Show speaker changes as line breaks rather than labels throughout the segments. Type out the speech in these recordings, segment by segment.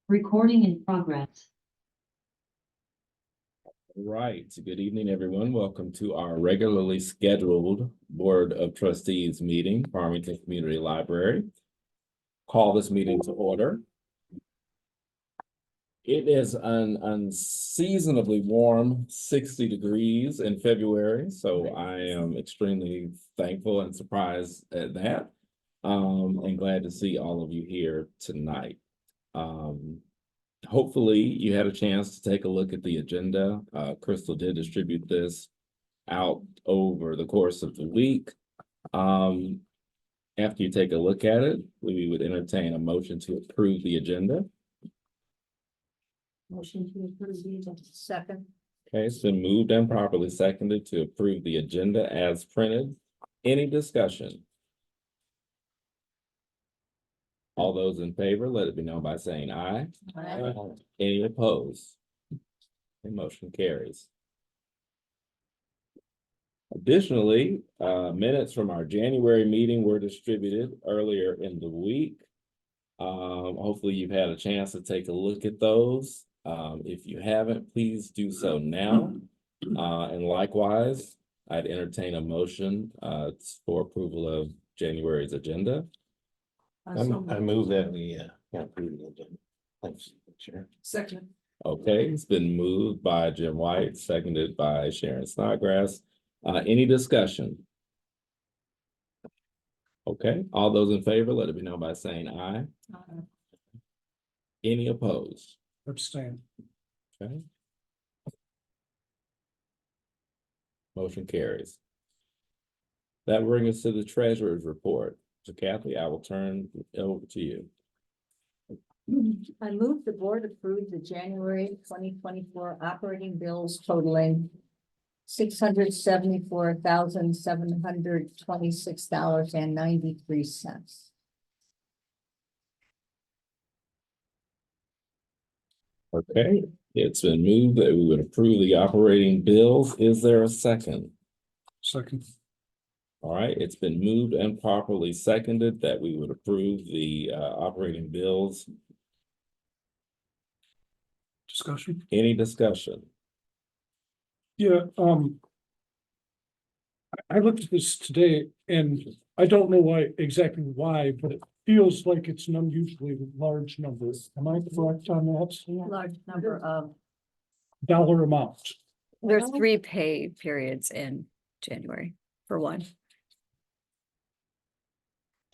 Recording in progress.
Right. Good evening, everyone. Welcome to our regularly scheduled Board of Trustees meeting, Farmington Community Library. Call this meeting to order. It is an unseasonably warm 60 degrees in February, so I am extremely thankful and surprised at that. And glad to see all of you here tonight. Hopefully you had a chance to take a look at the agenda. Crystal did distribute this out over the course of the week. After you take a look at it, we would entertain a motion to approve the agenda.
Motion to approve the agenda. Second.
Okay, it's been moved and properly seconded to approve the agenda as printed. Any discussion? All those in favor, let it be known by saying aye.
Aye.
Any opposed? The motion carries. Additionally, minutes from our January meeting were distributed earlier in the week. Hopefully you've had a chance to take a look at those. If you haven't, please do so now. And likewise, I'd entertain a motion for approval of January's agenda.
I move that we approve the agenda. Thanks, Chair.
Second.
Okay, it's been moved by Jim White, seconded by Sharon Snodgrass. Any discussion? Okay, all those in favor, let it be known by saying aye.
Aye.
Any opposed?
Abstain.
Okay. Motion carries. That brings us to the treasurer's report. So Kathy, I will turn it over to you.
I move the board approve the January 2024 operating bills totaling $674,726.93.
Okay, it's been moved that we would approve the operating bills. Is there a second?
Second.
All right, it's been moved and properly seconded that we would approve the operating bills.
Discussion.
Any discussion?
Yeah, I looked at this today and I don't know exactly why, but it feels like it's an unusually large number. Am I correct on that?
Large number of.
Dollar amount.
There's 3 pay periods in January for one.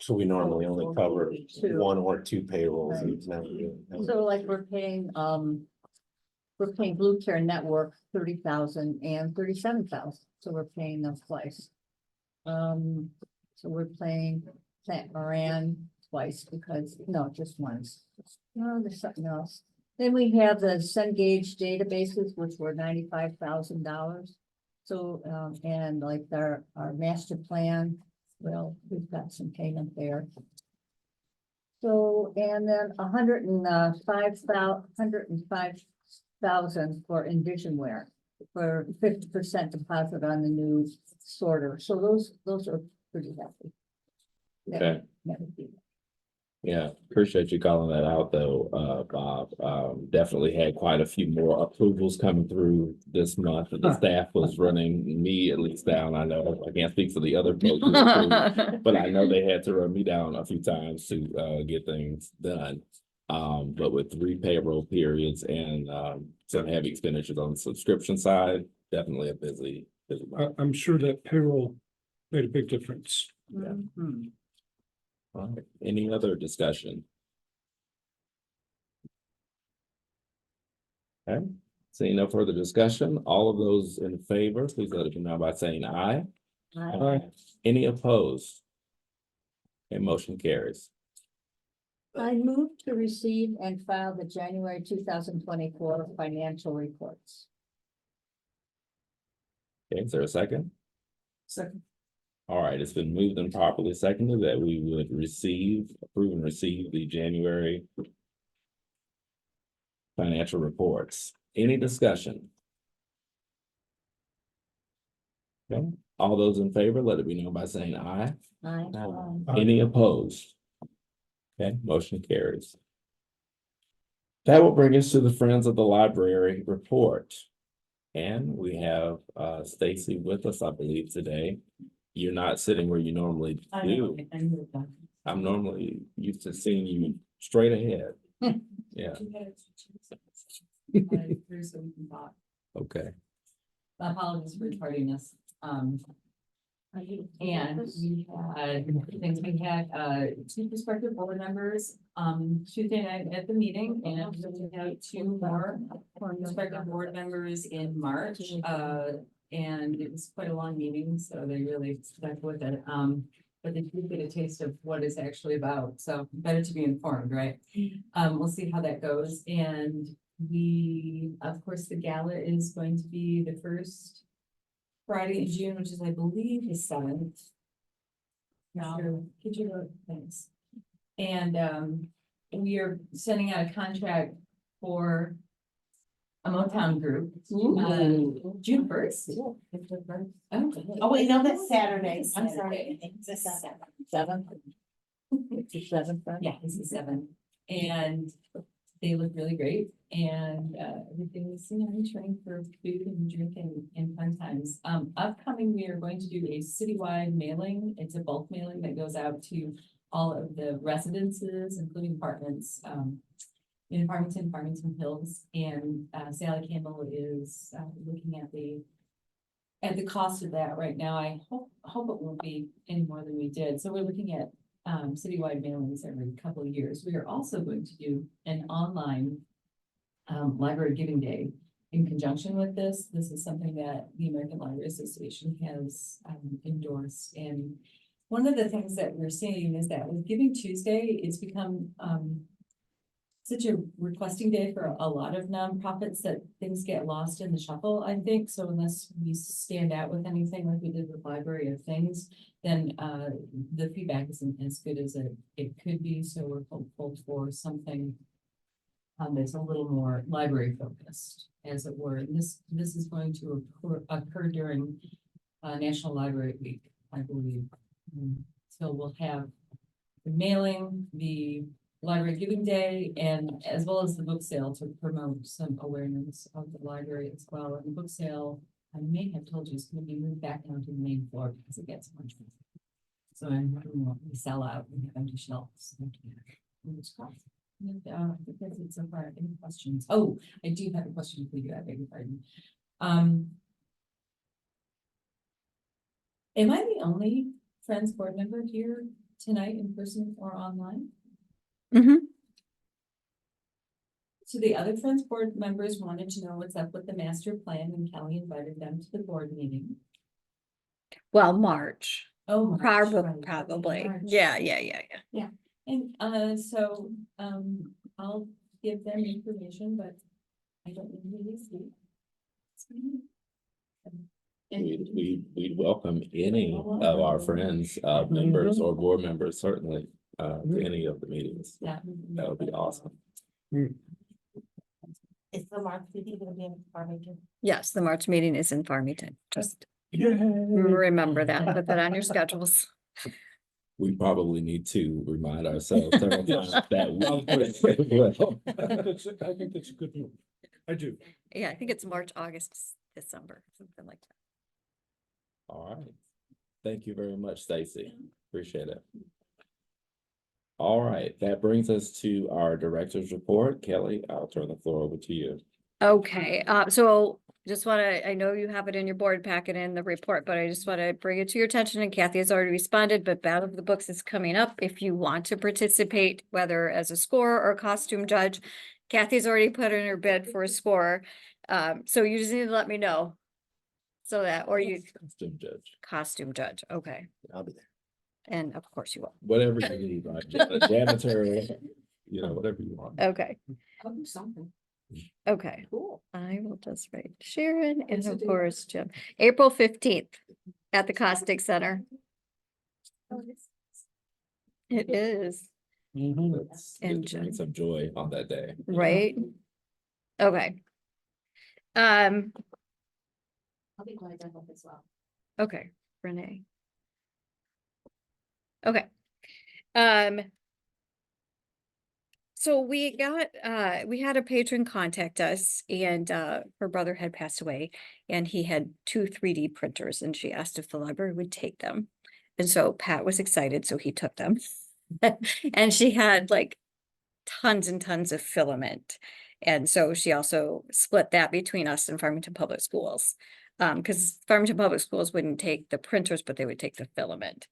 So we normally only cover
Two.
1 or 2 payrolls.
Right.
It's never really-
So like we're paying Blue Care Network 30,000 and 37,000, so we're paying them twice. So we're paying Plant Moran twice because, no, just once. No, there's something else. Then we have the Cengage databases, which were $95,000. So, and like our master plan, well, we've got some payment there. So, and then 105,000 for Envisionware for 50% deposit on the new sorter. So those are pretty happy.
Okay.
That would be.
Yeah, appreciate you calling that out though, Bob. Definitely had quite a few more approvals coming through this month. The staff was running me at least down. I know I can't speak for the other folks, who approved, but I know they had to run me down a few times to get things done. But with 3 payroll periods and some heavy expenditures on the subscription side, definitely a busy month.
I'm sure that payroll made a big difference.
Yeah.
Mhm.
All right. Any other discussion? Okay, seeing no further discussion, all of those in favor, please let it be known by saying aye.
Aye.
Any opposed? Okay, motion carries.
I move to receive and file the January 2024 financial reports.
Okay, is there a second?
Second.
All right, it's been moved and properly seconded that we would approve and receive the January financial reports. Any discussion? Okay, all those in favor, let it be known by saying aye.
Aye.
Any opposed? Okay, motion carries. That will bring us to the Friends of the Library report. And we have Stacy with us, I believe, today. You're not sitting where you normally do. I'm normally used to seeing you straight ahead. Yeah, okay.
Apologies for tardiness. And we had things, we had two prospective board members Tuesday night at the meeting, and we have two more prospective board members in March. And it was quite a long meeting, so they really stuck with it. But they did get a taste of what it's actually about, so better to be informed, right? We'll see how that goes, and of course, the gala is going to be the first Friday in June, which is, I believe, the 7th. No, could you look, thanks. And we are sending out a contract for a Motown group, June 1st.
Oh, wait, no, that's Saturday. I'm sorry. It's the 7th. It's the 7th.
Yeah, it's the 7th, and they look really great, and everything is, trained for food and drink and fun times. Upcoming, we are going to do a citywide mailing. It's a bulk mailing that goes out to all of the residences, including apartments, in Farmington Hills, and Sally Campbell is looking at the cost of that right now. I hope it won't be any more than we did. So we're looking at citywide mailings every couple of years. We are also going to do an online library giving day in conjunction with this. This is something that the American Library Association has endorsed. And one of the things that we're seeing is that with Giving Tuesday, it's become such a requesting day for a lot of nonprofits that things get lost in the shuffle, I think. So unless we stand out with anything like we did with Library of Things, then the feedback isn't as good as it could be. So we're hopeful for something that's a little more library focused, as it were. And this is going to occur during National Library Week, I believe. So we'll have the mailing, the Library Giving Day, and as well as the book sale to promote some awareness of the library as well. And the book sale, I may have told you, is going to be moved back onto the main floor because it gets much more. So we sell out and have empty shelves. Fingers crossed. And, I think that's it so far. Any questions? Oh, I do have a question for you. I beg your pardon. Am I the only Friends board member here tonight in person or online?
Mhm.
So the other Friends board members wanted to know what's up with the master plan, and Kelly invited them to the board meeting.
Well, March,
Oh, March, right.
probably.
March.
Yeah.
And so I'll give them information, but I don't know who these be.
We'd welcome any of our friends, members or board members, certainly, to any of the meetings.
Yeah.
That would be awesome.
Is the March meeting gonna be in Farmington?
Yes, the March meeting is in Farmington. Just
Yeah.
remember that, put that on your schedules.
We probably need to remind ourselves several
Yes.
times that we will.
I think that's a good move. I do.
Yeah, I think it's March, August, December, something like that.
All right. Thank you very much, Stacy. Appreciate it. All right, that brings us to our director's report. Kelly, I'll turn the floor over to you.
Okay, so just I know you have it in your board packet in the report, but I just want to bring it to your attention, and Kathy has already responded, but Battle of the Books is coming up. If you want to participate, whether as a scorer or costume judge, Kathy's already put in her bid for a scorer. So you just need to let me know. So that, or you,
Costume judge,
costume judge, okay,
I'll be there.
and of course you will,
whatever you need, right? Janitor, whatever you want.
okay,
I'll do something.
okay.
Cool.
I will just write Sharon and
When's the
of
date?
course Jim, April 15th at the Caustic Center. It is,
Let's
And
bring some joy on that day.
right? Okay.
I'll be glad to help as well.
Okay, Renee. Okay. So we got, we had a patron contact us and, her brother had passed away and he had 2 3D printers and she asked if the library would take them. And so Pat was excited, so he took them. And she had like tons and tons of filament. And so she also split that between us and Farmington Public Schools. Because Farmington Public Schools wouldn't take the printers, but they would take the filament.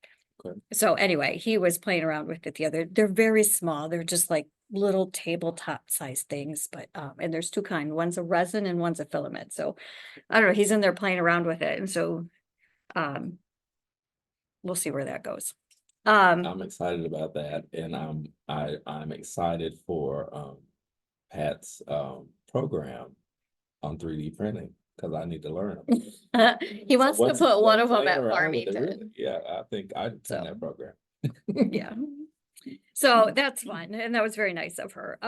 Okay.
So anyway, he was playing around with it the other, they're very small, they're just like little tabletop size things, but, and there's 2 kinds, one's a resin and one's a filament, so. I don't know, he's in there playing around with it, and so, we'll see where that goes.
I'm excited about that, and I'm excited for Pat's program on 3D printing, because I need to learn. about it.
He wants to
Once-
put one
once
of them
I
at
around with it,
Farmington.
really, yeah, I think I'd
So.
attend that program.
Yeah. So that's fun, and that was very nice of her.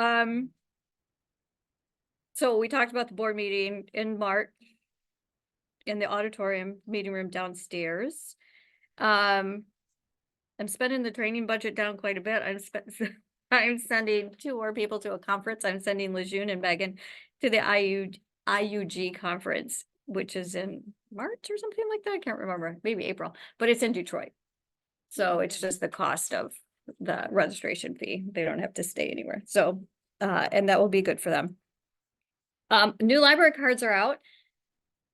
So we talked about the board meeting in March in the auditorium meeting room downstairs. I'm spending the training budget down quite a bit. I'm sending 2 more people to a conference. I'm sending Lejeune and Megan to the IUG conference, which is in March or something like that. I can't remember, maybe April, but it's in Detroit. So it's just the cost of the registration fee. They don't have to stay anywhere. So, and that will be good for them. New library cards are out.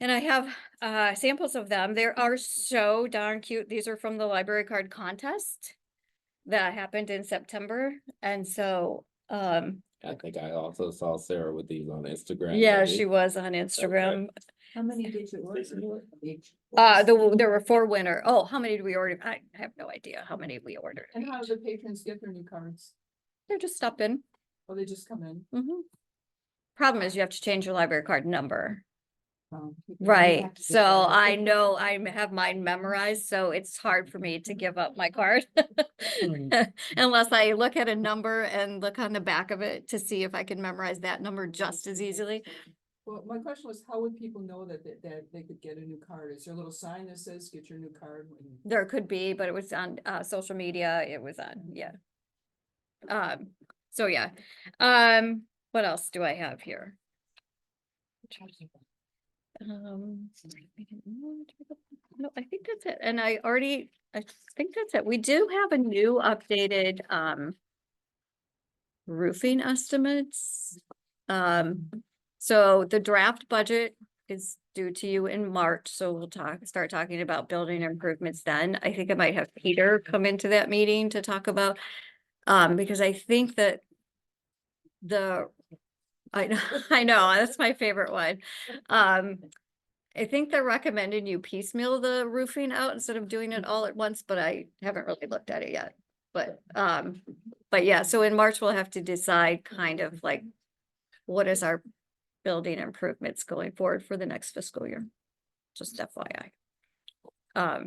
And I have samples of them. They are so darn cute. These are from the library card contest that happened in September. And so,
I think I also saw Sarah with these on Instagram.
yeah,
maybe.
she was on Instagram.
How many did you order?
There were 4 winner. Oh, how many did we order? I have no idea how many we ordered.
And how do the patrons get their new cards?
They're just stop in.
Or they just come in?
Problem is you have to change your library card number.
You
Right,
have to get
so
that.
I know I have mine memorized, so it's hard for me to give up my card. Unless I look at a number and look on the back of it to see if I can memorize that number just as easily.
Well, my question was, how would people know that they could get a new card? Is there a little sign that says, get your new card?
There could be, but it was on social media, it was on, yeah. So yeah, what else do I have here? No, I think that's it. And I think that's it. We do have a new updated, roofing estimates. So the draft budget is due to you in March, so we'll start talking about building improvements then. I think I might have Peter come into that meeting to talk about, because I think that I know, that's my favorite one. I think they're recommending you piecemeal the roofing out instead of doing it all at once, but I haven't really looked at it yet. But yeah, so in March, we'll have to decide kind of like, what is our building improvements going forward for the next fiscal year? Just FYI. I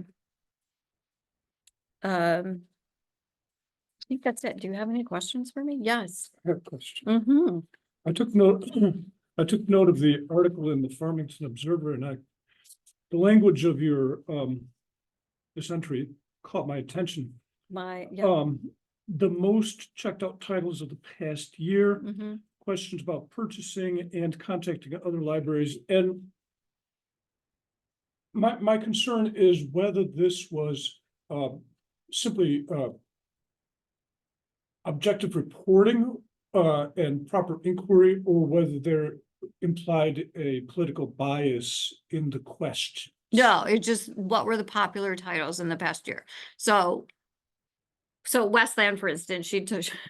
think that's it. Do you have any questions for me? Yes.
I have a question.
Mm-hmm.
I took note of the article in the Farmington Observer and the language of your, this entry caught my attention.
Yeah.
The most checked out titles of the past year,
Mm-hmm.
questions about purchasing and contacting other libraries. And my concern is whether this was, simply, objective reporting, and proper inquiry, or whether there implied a political bias in the question.
No, it just, what were the popular titles in the past year? So Westland, for instance,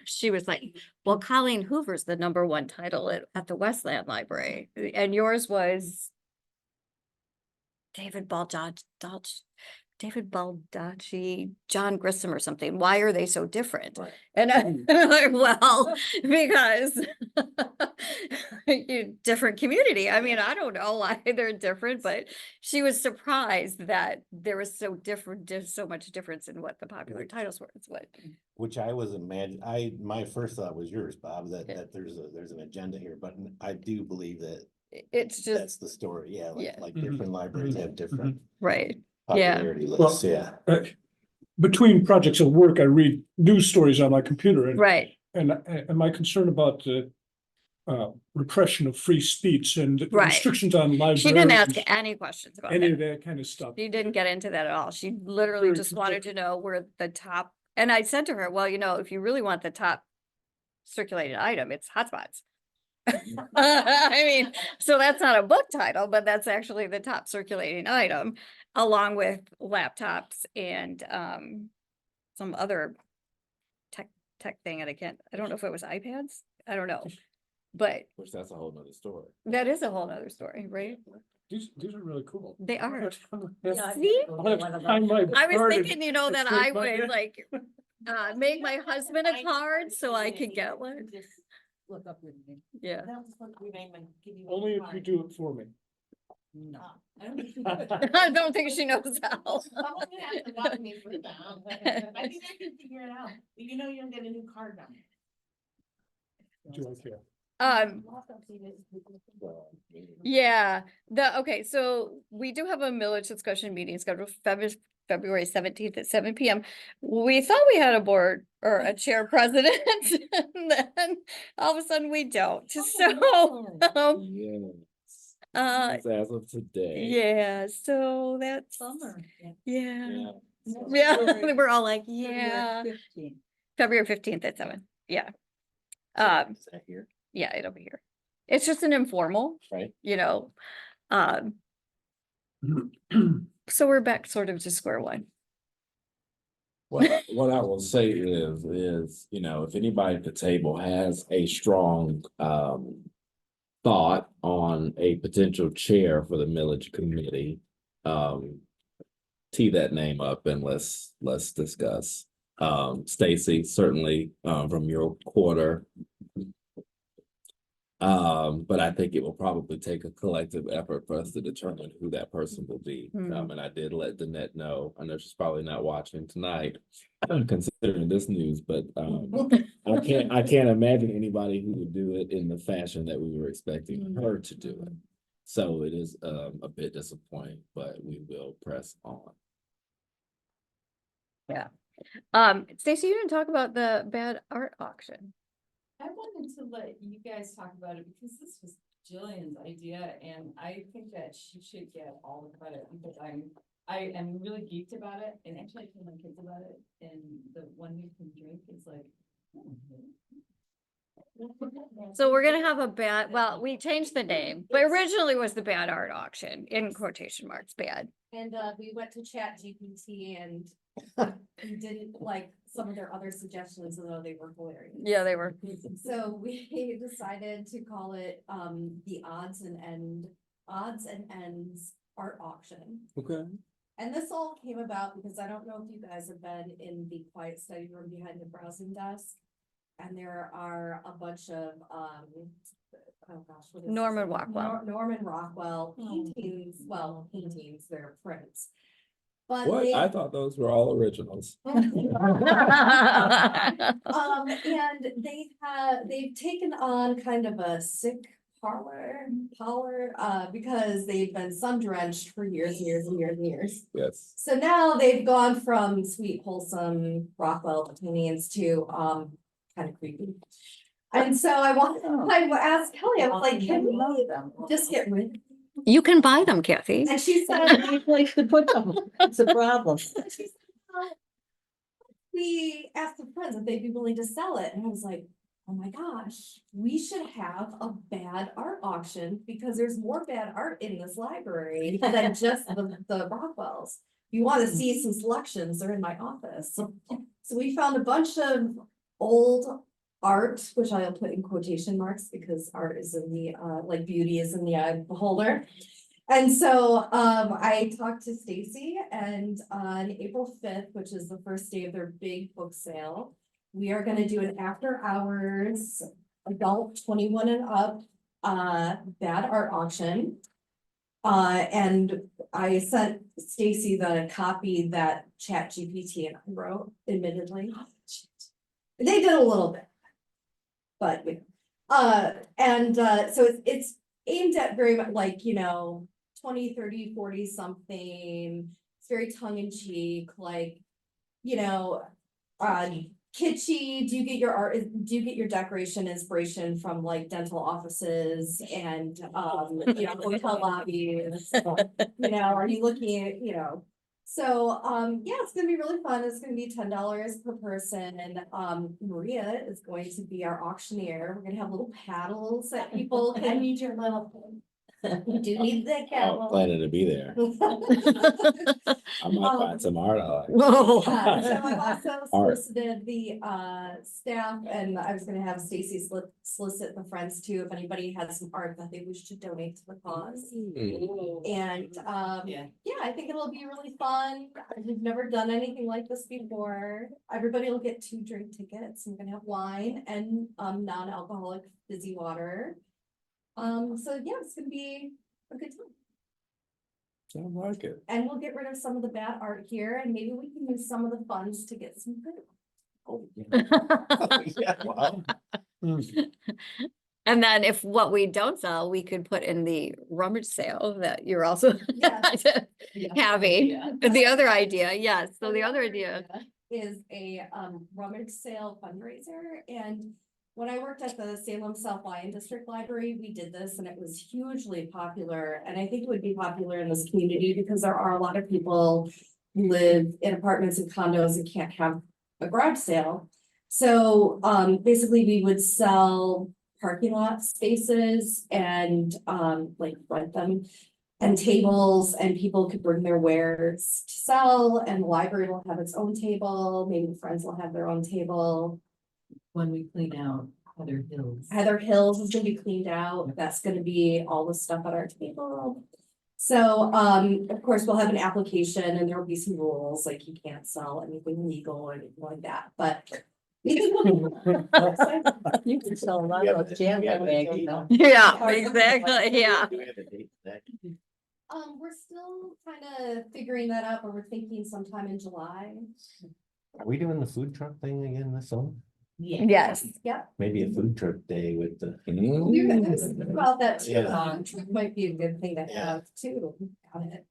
she was like, well, Colleen Hoover's the #1 title at the Westland Library. And yours was David Baldacci, John Grissom or something. Why are they so different?
Right.
And I'm like, well, because different community. I mean, I don't know why they're different, but she was surprised that there was so much difference in what the popular titles were. It's what.
Which I was my first thought was yours, Bob, that there's an agenda here, but I do believe that
It's just,
that's the story, yeah,
Yeah.
like
Mhm.
different libraries
Mhm.
have different
right. Yeah.
popularity
Well,
lists, yeah.
Between projects of work, I read news stories on my computer, and
Right.
and my concern about the repression of free speech and
Right.
restrictions on libraries.
She didn't ask any questions about
any of
that.
that kind of stuff.
She didn't get into that at all. She literally
Very
just wanted to know where the top, and I said to her, well, if you really want the top circulated item, it's hotspots. I mean, so that's not a book title, but that's actually the top circulating item, along with laptops and some other tech thing, and I don't know if it was iPads, I don't know. But
Which that's a whole nother story.
that is a whole nother story, right?
These are really cool.
They are. See?
I'll have to find my
I was
card and-
thinking, that
scrape
I
my-
would like make my husband a card so I could get one.
Just look up your name.
Yeah.
Only if you do it for me.
No.
I don't think she knows how.
Someone would have to walk me through that. I think I can figure it out. You'll get a new card number.
Do I care?
Yeah, okay, so we do have a millage discussion meeting scheduled February 17th at 7 PM. We thought we had a board or a chair president, and then all of a sudden we don't. So,
Yes.
uh,
As of today.
yeah, so that's,
Summer.
yeah.
Yeah.
Yeah, we're all like, yeah,
15.
February 15th at 7, yeah.
Is that here?
Yeah, it'll be here. It's just an informal,
Right.
So we're back sort of to square one.
What I will say is, if anybody at the table has a strong thought on a potential chair for the millage committee, tee that name up and let's discuss. Stacy, certainly from your quarter. But I think it will probably take a collective effort for us to determine who that person will be. And I did let Danette know. I know she's probably not watching tonight, considering this news, but I can't imagine anybody who would do it in the fashion that we were expecting her to do it. So it is a bit disappointing, but we will press on.
Yeah. Stacey, you didn't talk about the bad art auction.
I wanted to let you guys talk about it because this was Jillian's idea, and I think that she should get all the credit because I am really geeked about it, and actually I told my kids about it, and the one who can drink is like.
So we're gonna have well, we changed the name, but originally was the bad art auction, in quotation marks, bad.
And we went to Chat GPT and we didn't like some of their other suggestions, although they were hilarious.
Yeah, they were.
So we decided to call it the odds and ends art auction.
Okay.
And this all came about because I don't know if you guys have been in the quiet study room behind the browsing desk. And there are a bunch of oh gosh, what is
Norman Rockwell.
Norman Rockwell paintings, they're prints. But
What?
they,
I thought those were all originals.
and they've taken on kind of a sick parlor, because they've been sun drenched for years and years and years and years.
Yes.
So now they've gone from sweet, wholesome Rockwell paintings to kind of creepy. And so I asked Kelly, I was like, can we just get rid of them?
You can buy them, Kathy.
And she said,
Any place to put them, it's a problem.
she said, "Well, we asked the friends if they'd be willing to sell it. And I was like, oh my gosh, we should have a bad art auction because there's more bad art in this library than just the Rockwells. If you want to see some selections, they're in my office. So we found a bunch of old art, which I'll put in quotation marks because art is in the, like beauty is in the eye of the beholder. And so I talked to Stacy, and on April 5th, which is the first day of their big book sale, we are gonna do an after hours adult 21 and up bad art auction. And I sent Stacy the copy that Chat GPT and I wrote, admittedly. They did a little bit. But so it's aimed at very much like, 20, 30, 40 something. It's very tongue in cheek, like, kitschy? Do you get your art, do you get your decoration inspiration from like dental offices and, you know, hotel lobbies? You know, are you looking at, you know? So, yeah, it's gonna be really fun. It's gonna be $10 per person, and, Maria is going to be our auctioneer. We're gonna have little paddles that people
I
can,
need your little.
you do need that
I'm
cattle.
planning to be there. I might find some art I like.
Yeah, so I've also
Art.
solicited the staff, and I was gonna have Stacy solicit the friends too, if anybody has some art that they wish to donate to the cause. And
Yeah.
yeah, I think it'll be really fun. We've never done anything like this before. Everybody will get 2 drink tickets. I'm gonna have wine and non-alcoholic fizzy water. So yeah, it's gonna be a good time.
Sound like it.
And we'll get rid of some of the bad art here, and maybe we can use some of the funds to get some good.
Oh, yeah, wow.
And then if what we don't sell, we could put in the rummage sale that you're also
Yeah.
having.
Yeah.
The other idea, yes. So the other idea,
Is a rummage sale fundraiser, and when I worked at the Salem South Lyon District Library, we did this and it was hugely popular, and I think it would be popular in this community because there are a lot of people who live in apartments and condos and can't have a garage sale. So basically we would sell parking lot spaces and like rent them, and tables, and people could bring their wares to sell, and the library will have its own table, maybe the friends will have their own table.
When we clean out Heather Hills.
Heather Hills is gonna be cleaned out, that's gonna be all the stuff at our table. So, of course, we'll have an application and there will be some rules, like you can't sell anything illegal or anything like that, but.
You can sell a lot
We have
of
a-
jam
we have a
bags,
date
you know.
on-
yeah, exactly, yeah.
Do we have a date for that?
We're still kind of figuring that out, but we're thinking sometime in July.
Are we doing the food truck thing again this summer?
Yes.
Yep.
Maybe a food truck day with the.
We were thinking about that too,
Yeah.
might be a good thing to
Yeah.
have too. Got it.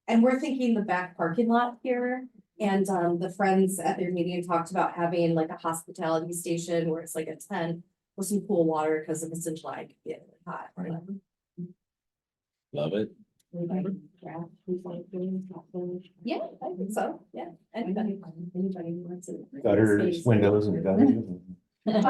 And we're thinking the back parking lot here, and the friends at their meeting talked about having like a hospitality station where it's like a tent with some cool water, because if it's in July, it could get really hot.
Love it.
Yeah, I think so, yeah. Anybody who wants to.
Gutters, windows and gutters.
And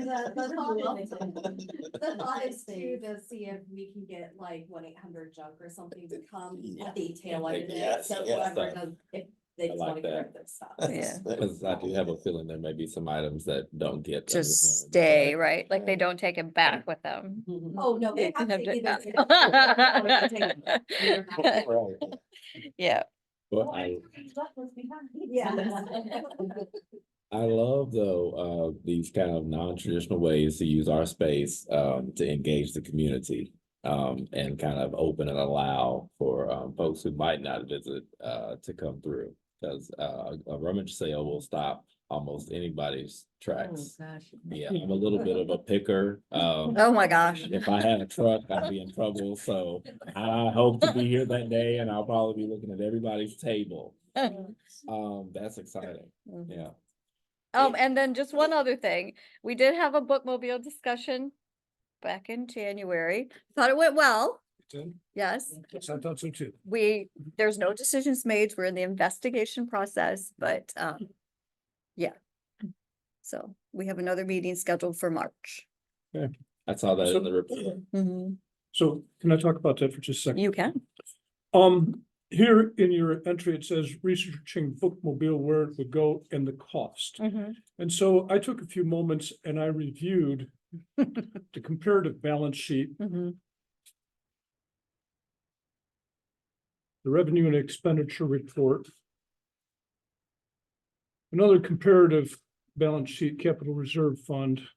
the thought is too, to see if we can get like 1-800 junk or something to come
Yeah.
detail it.
Yes,
So
yes.
whoever does, if they
I
just
like
wanna get rid
that.
of their stuff.
Yeah.
Because I do have a feeling there may be some items that don't get. them
Just
home,
stay,
but-
right? Like they don't take it back with them.
Oh, no, they have to
Have to-
either.
Right.
Yeah,
But
Yeah.
I love though, these kind of non-traditional ways to use our space, to engage the community. And kind of open and allow for, folks who might not visit, to come through. Cause, a rummage sale will stop almost anybody's tracks.
gosh.
Yeah, I'm a little bit of a picker.
oh my gosh.
If I had a truck, I'd be in trouble, so I hope to be here that day and I'll probably be looking at everybody's table. That's exciting, yeah.
And then just one other thing, we did have a bookmobile discussion back in January. Thought it went well. Yes,
I thought so too.
there's no decisions made. We're in the investigation process, but, yeah. So we have another meeting scheduled for March.
I saw that in the report.
Mhm.
So can I talk about that for just a second?
You can.
Here in your entry, it says researching bookmobile, where it would go and the cost.
Mhm.
And so I took a few moments and I reviewed the comparative balance sheet,
Mhm.
the revenue and expenditure report. Another comparative balance sheet, capital reserve fund.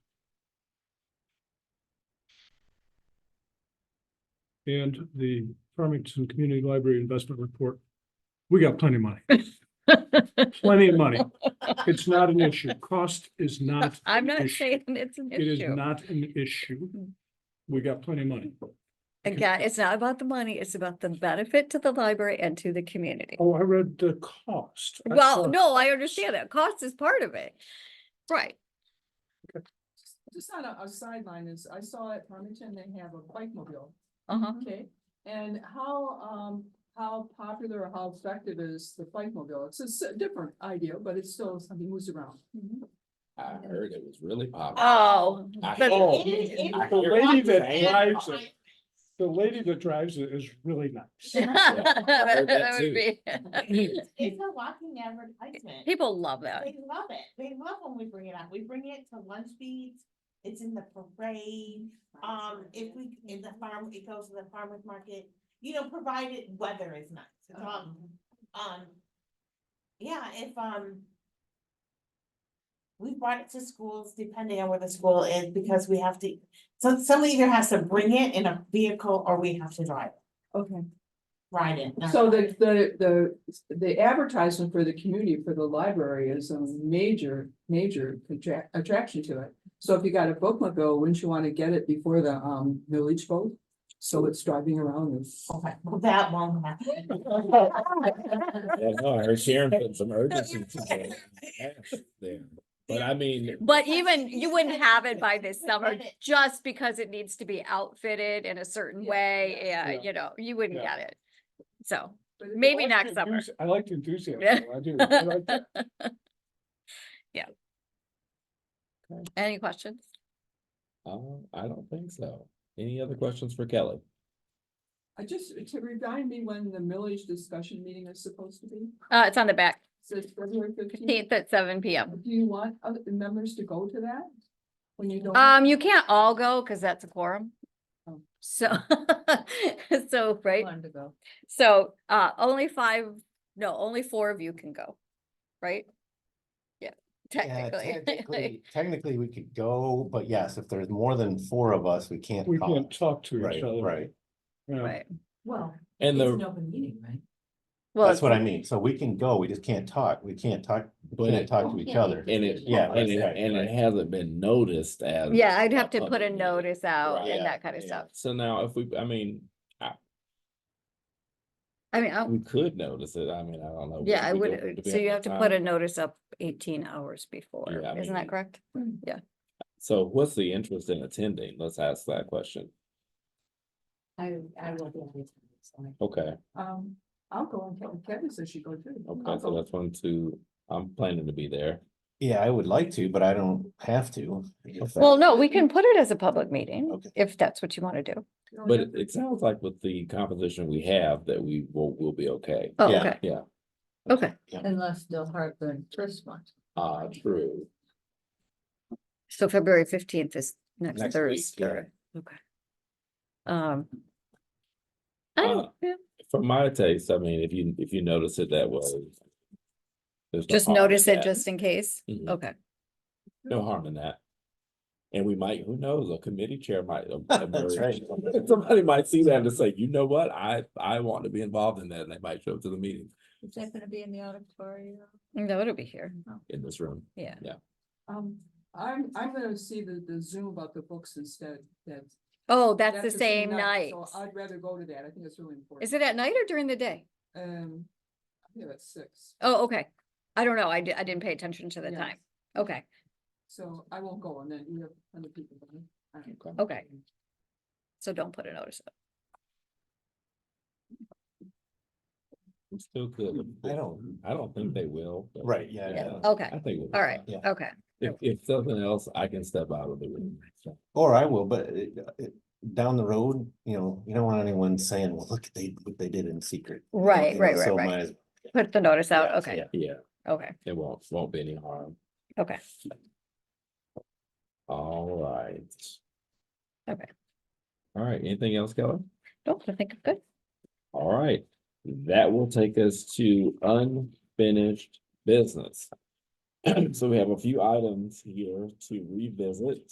And the Farmington Community Library Investment Report. We got plenty of money. Plenty of money. It's not an issue. Cost is not.
I'm not
issue.
saying it's an
It is
issue.
not an issue. We got plenty of money.
Again, it's not about the money, it's about the benefit to the library and to the community.
Oh, I read the cost. I
Well,
thought-
no, I understand that. Cost is part of it. Right.
Just on a sideline is, I saw at Farmington, they have a bike mobile,
Uh-huh.
okay? And how popular or how effective is the bike mobile? It's a different idea, but it's still something moves around.
I heard it was really popular.
Oh,
I-
but-
Oh,
I
the
hear
lady
you
that
saying-
drives it, the lady that drives it is really nice.
that
that
would
too.
be.
It's a walking advertisement.
People love that.
They love it. They love when we bring it out. We bring it to lunch beats. It's in the parade. If we, in the farm, it goes to the farmer's market, you know, provided weather is nice. It's all, yeah, if, we brought it to schools depending on where the school is because we have to, so somebody either has to bring it in a vehicle or we have to drive,
Okay.
ride it.
So the advertisement for the community, for the library is a major attraction to it. So if you got a bookmobile, wouldn't you want to get it before the village vote? So it's driving around and.
Okay, well, that won't happen.
Yeah, no, I heard Sharon putting some urgency to there. But I mean,
But even, you wouldn't have it by this summer, just because it needs to be outfitted in a certain
Yeah,
way,
yeah.
you know, you wouldn't
Yeah.
get it. So,
But it-
maybe
I like
next
the
summer.
I like the enthusiasm,
Yeah.
I do, I like that.
Any questions?
I don't think so. Any other questions for Kelly?
I just, to remind me when the millage discussion meeting is supposed to be,
It's on the back,
so it's February 15th.
15th at 7 PM.
Do you want other members to go to that? When you don't?
You can't all go, because that's a quorum.
Oh.
So, so, right,
Wanted to go.
so, only 4 of you can go, right? Yeah,
Yeah,
technically.
technically we could go, but yes, if there's more than 4 of us, we can't.
We
talk.
can't talk to
Right,
each other.
right.
Yeah.
Right,
Well,
And
it's
the-
an open meeting, right?
well,
That's what I mean. So we can go, we just can't talk. We can't talk, we
But
can't
it-
talk to each other.
And it,
Yeah,
and it,
right,
and
right.
it hasn't been noticed as.
yeah, I'd have to
public
put a
meeting.
notice out
Right.
and that kind of
Yeah.
stuff.
So now if we, I mean,
I mean,
we could notice it. I mean, I don't know.
yeah, I
We
would,
don't-
so you have to put a notice up 18 hours before,
Yeah, I
isn't
mean-
that correct? Yeah,
So what's the interest in attending? Let's ask that question.
I will be on it.
Okay,
I'll go and Kevin says she go too.
okay,
I'll
so
go.
that's 1, 2, I'm planning to be there.
Yeah, I would like to, but I don't have to. If
well,
that-
no, we can put it as a public meeting,
Okay.
if that's what you want to do.
You don't
But
have to-
it sounds like with the composition we have that we'll be okay.
Oh,
Yeah.
okay,
Yeah,
okay,
Unless they'll Heartburn first one.
true.
so February 15th is next
Next week,
Thursday,
yeah.
okay. I don't, yeah,
For my taste, I mean, if you notice it that way. there's no
just
harm in
notice it
that.
just in case,
Mhm.
okay.
No harm in that. And we might, who knows, a committee chair might.
That's right.
Somebody might see that and say, you know what, I want to be involved in that, and they might show up to the meeting
Is that gonna be in the auditorium?
No, it'll be here,
in this room.
yeah.
I'm gonna see the Zoom about the books instead, that's.
Oh, that's the
the
same night.
So I'd rather go to that, I think it's really important.
Is it at night or during the day?
I think that's 6,
Oh, okay. I don't know. I didn't pay attention to the
Yes.
time. Okay,
so I won't go, and then you have other people going.
okay. So don't put a notice up.
We still could. I don't think they will. but
Right, yeah,
Yeah,
yeah.
okay,
I think. we'll be
all right,
fine.
Yeah.
okay.
If something else, I can step out of the room. So,
Or I will, but down the road, you don't want anyone saying, well, look, what they did in secret.
Right,
You know,
right, right,
so
right.
might as-
Put the notice out,
Yes,
okay,
Yeah,
okay,
it won't be any harm.
okay.
All right.
Okay.
All right, anything else, Kelly?
Nope, I think I'm good.
All right, that will take us to unfinished business. So we have a few items here to revisit.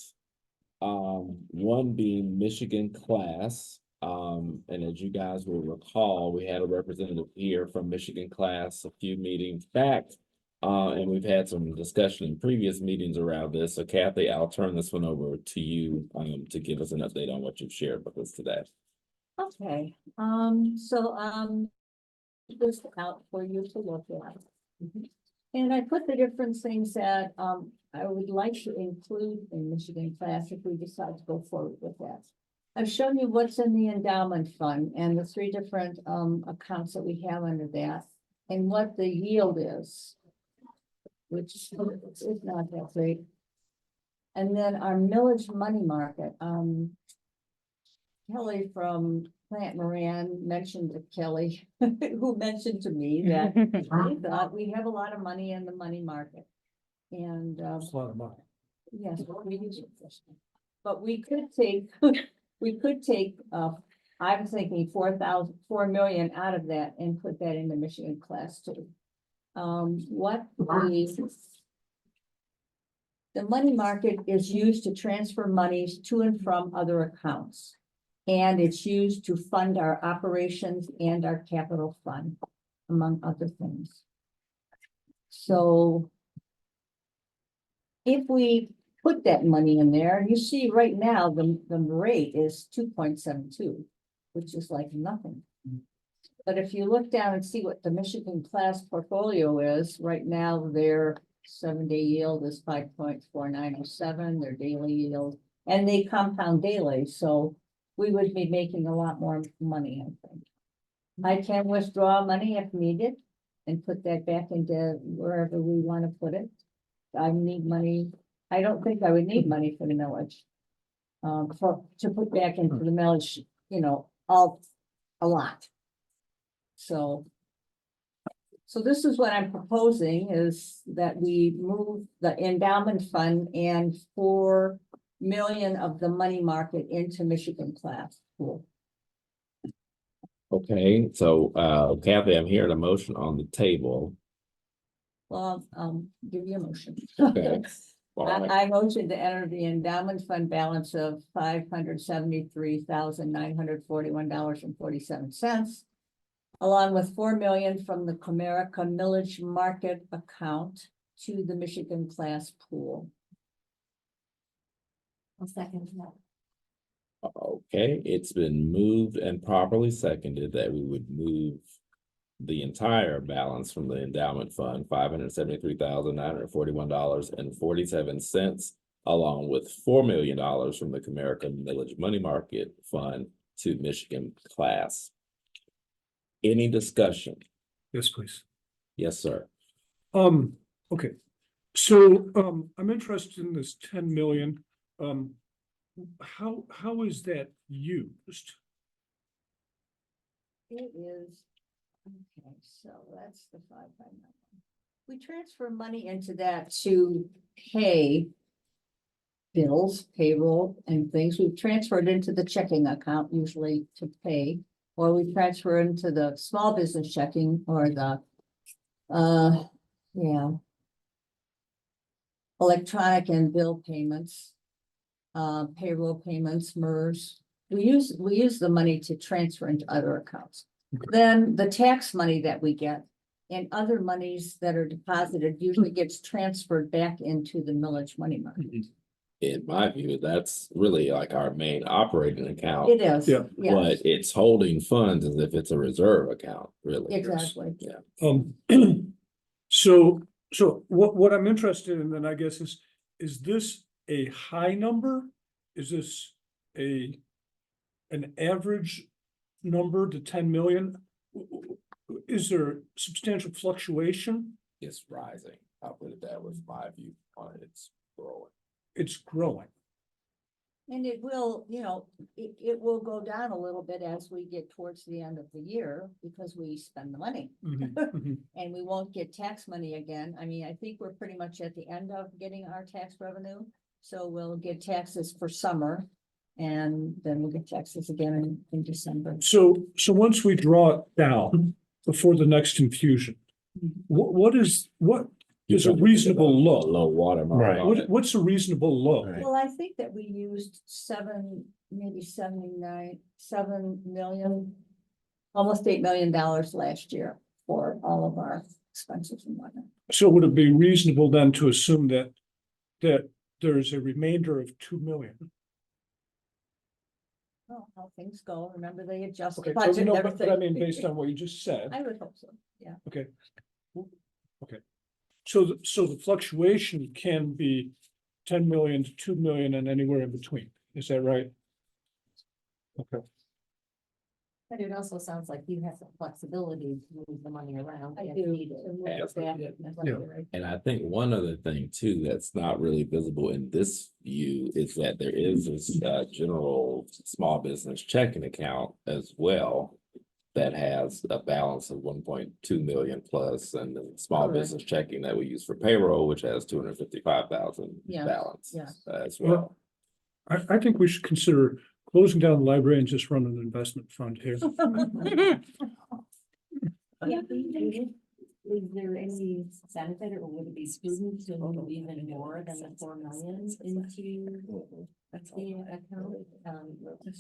One being Michigan class. And as you guys will recall, we had a representative here from Michigan class a few meetings back. And we've had some discussion in previous meetings around this. So Kathy, I'll turn this one over to you, to give us an update on what you've shared with us today.
Okay, this out for you to look at. And I put the different things that, I would like to include in Michigan class if we decide to go forward with that. I've shown you what's in the endowment fund and the three different, accounts that we have under that and what the yield is. Which is not that great. And then our millage money market, Kelly from Plant Moran mentioned to Kelly, who mentioned to me that I thought we have a lot of money in the money market. And,
It's a lot of money.
yes, we use it for stuff. But we could take, I'm thinking 4 million out of that and put that into Michigan class too. The money market is used to transfer monies to and from other accounts. And it's used to fund our operations and our capital fund, among other things. So if we put that money in there, you see right now, the rate is 2.72, which is like nothing. But if you look down and see what the Michigan class portfolio is, right now, their 7-day yield is 5.4907, their daily yield, and they compound daily, so we would be making a lot more money, I think. I can withdraw money if needed and put that back into wherever we want to put it. I need money. I don't think I would need money for the millage. To put back into the millage, a lot. So this is what I'm proposing is that we move the endowment fund and 4 million of the money market into Michigan class pool.
Okay, so Kathy, I'm hearing a motion on the table.
Well, give you a motion.
Okay. All right.
I motion to enter the endowment fund balance of $573,941.47. Along with 4 million from the Comerica millage market account to the Michigan class pool.
I'll second that.
Okay, it's been moved and properly seconded that we would move the entire balance from the endowment fund, $573,941.47, along with $4 million from the Comerica millage money market fund to Michigan class. Any discussion?
Yes, please.
Yes, sir.
Okay. So, I'm interested in this 10 million. How is that used?
It is, okay, so that's the 559. We transfer money into that to pay bills, payroll and things. We've transferred into the checking account usually to pay, or we transfer into the small business checking or the, electronic and bill payments, payroll payments, MERS. We use the money to transfer into other accounts. Then the tax money that we get and other monies that are deposited usually gets transferred back into the millage money market.
In my view, that's really like our main operating account.
It is,
Yeah.
yes,
But it's holding funds as if it's a reserve account, really.
exactly.
Yeah.
So what I'm interested in then, I guess, is this a high number? Is this an average number to 10 million? Is there substantial fluctuation?
It's rising. I'll put it that was my view on it. It's growing.
It's growing.
And it will, it will go down a little bit as we get towards the end of the year because we spend the money. And we won't get tax money again. I mean, I think we're pretty much at the end of getting our tax revenue. So we'll get taxes for summer and then we'll get taxes again in December.
So once we draw it down before the next infusion, what is a reasonable low?
Low water mark.
Right.
on it.
What's a reasonable low?
Right.
Well, I think that we used 7 million, almost $8 million last year for all of our expenses and whatnot.
So would it be reasonable then to assume that there's a remainder of 2 million?
Oh, how things go. Remember, they adjust the
Okay,
budget and
no, but
everything.
I mean, based on what you just said,
I would hope so, yeah.
okay. Okay, so the fluctuation can be 10 million to 2 million and anywhere in between, is that right? Okay,
But it also sounds like you have some flexibility to move the money around.
I
if
do.
needed.
to move
Yeah.
it back, that's
Yeah.
right.
And I think one other thing too, that's not really visible in this view is that there is this general small business checking account as well. That has a balance of 1.2 million plus, and then small
Correct.
business checking that we use for payroll, which has 255,000
Yes,
balance
yes.
as well.
I think we should consider closing down the library and just run an investment fund here.
Is there any benefit or would it be prudent to move even more than the 4 million into the account?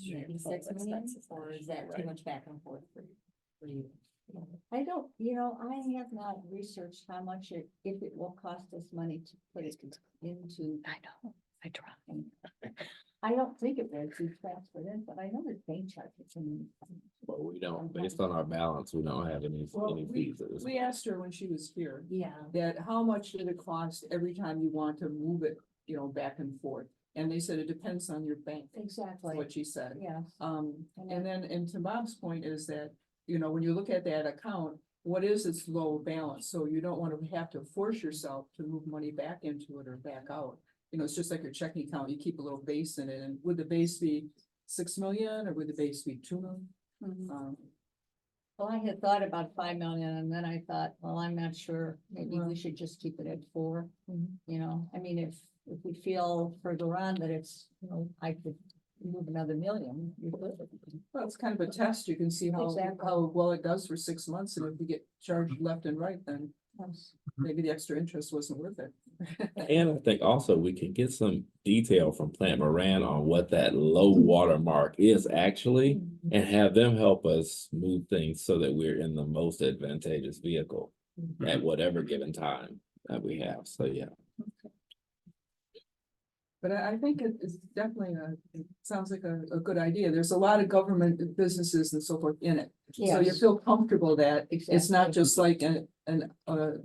Maybe 6 million, or is that too much back and forth for you?
I don't, I have not researched how much if it will cost us money to put it into.
I know, I tried.
I don't think it would be transferred in, but I know there's bank charges and.
But we don't, based on our balance, we don't have any
Well,
fees.
we asked her when she was here,
Yeah.
that how much did it cost every time you want to move it, back and forth? And they said it depends on your bank,
Exactly,
what she said.
yeah.
And then, and to Bob's point is that, when you look at that account, what is its low balance? So you don't want to have to force yourself to move money back into it or back out. It's just like your checking account, you keep a little base in it, and would the base be 6 million or would the base be 2 million?
Mhm. Well, I had thought about 5 million and then I thought, well, I'm not sure, maybe we should just keep it at 4. I mean, if we feel further on that it's, I could move another million. You could.
Well, it's kind of a test, you can see
Exactly.
how well it does for 6 months, and if you get charged left and right, then
Yes.
maybe the extra interest wasn't worth it.
And I think also we can get some detail from Plant Moran on what that low water mark is actually, and have them help us move things so that we're in the most advantageous vehicle at whatever given time that we have. So, yeah.
But I think it is definitely it sounds like a good idea. There's a lot of government businesses and so forth in it. So you
Yes.
feel comfortable that it's not
Exactly.
just like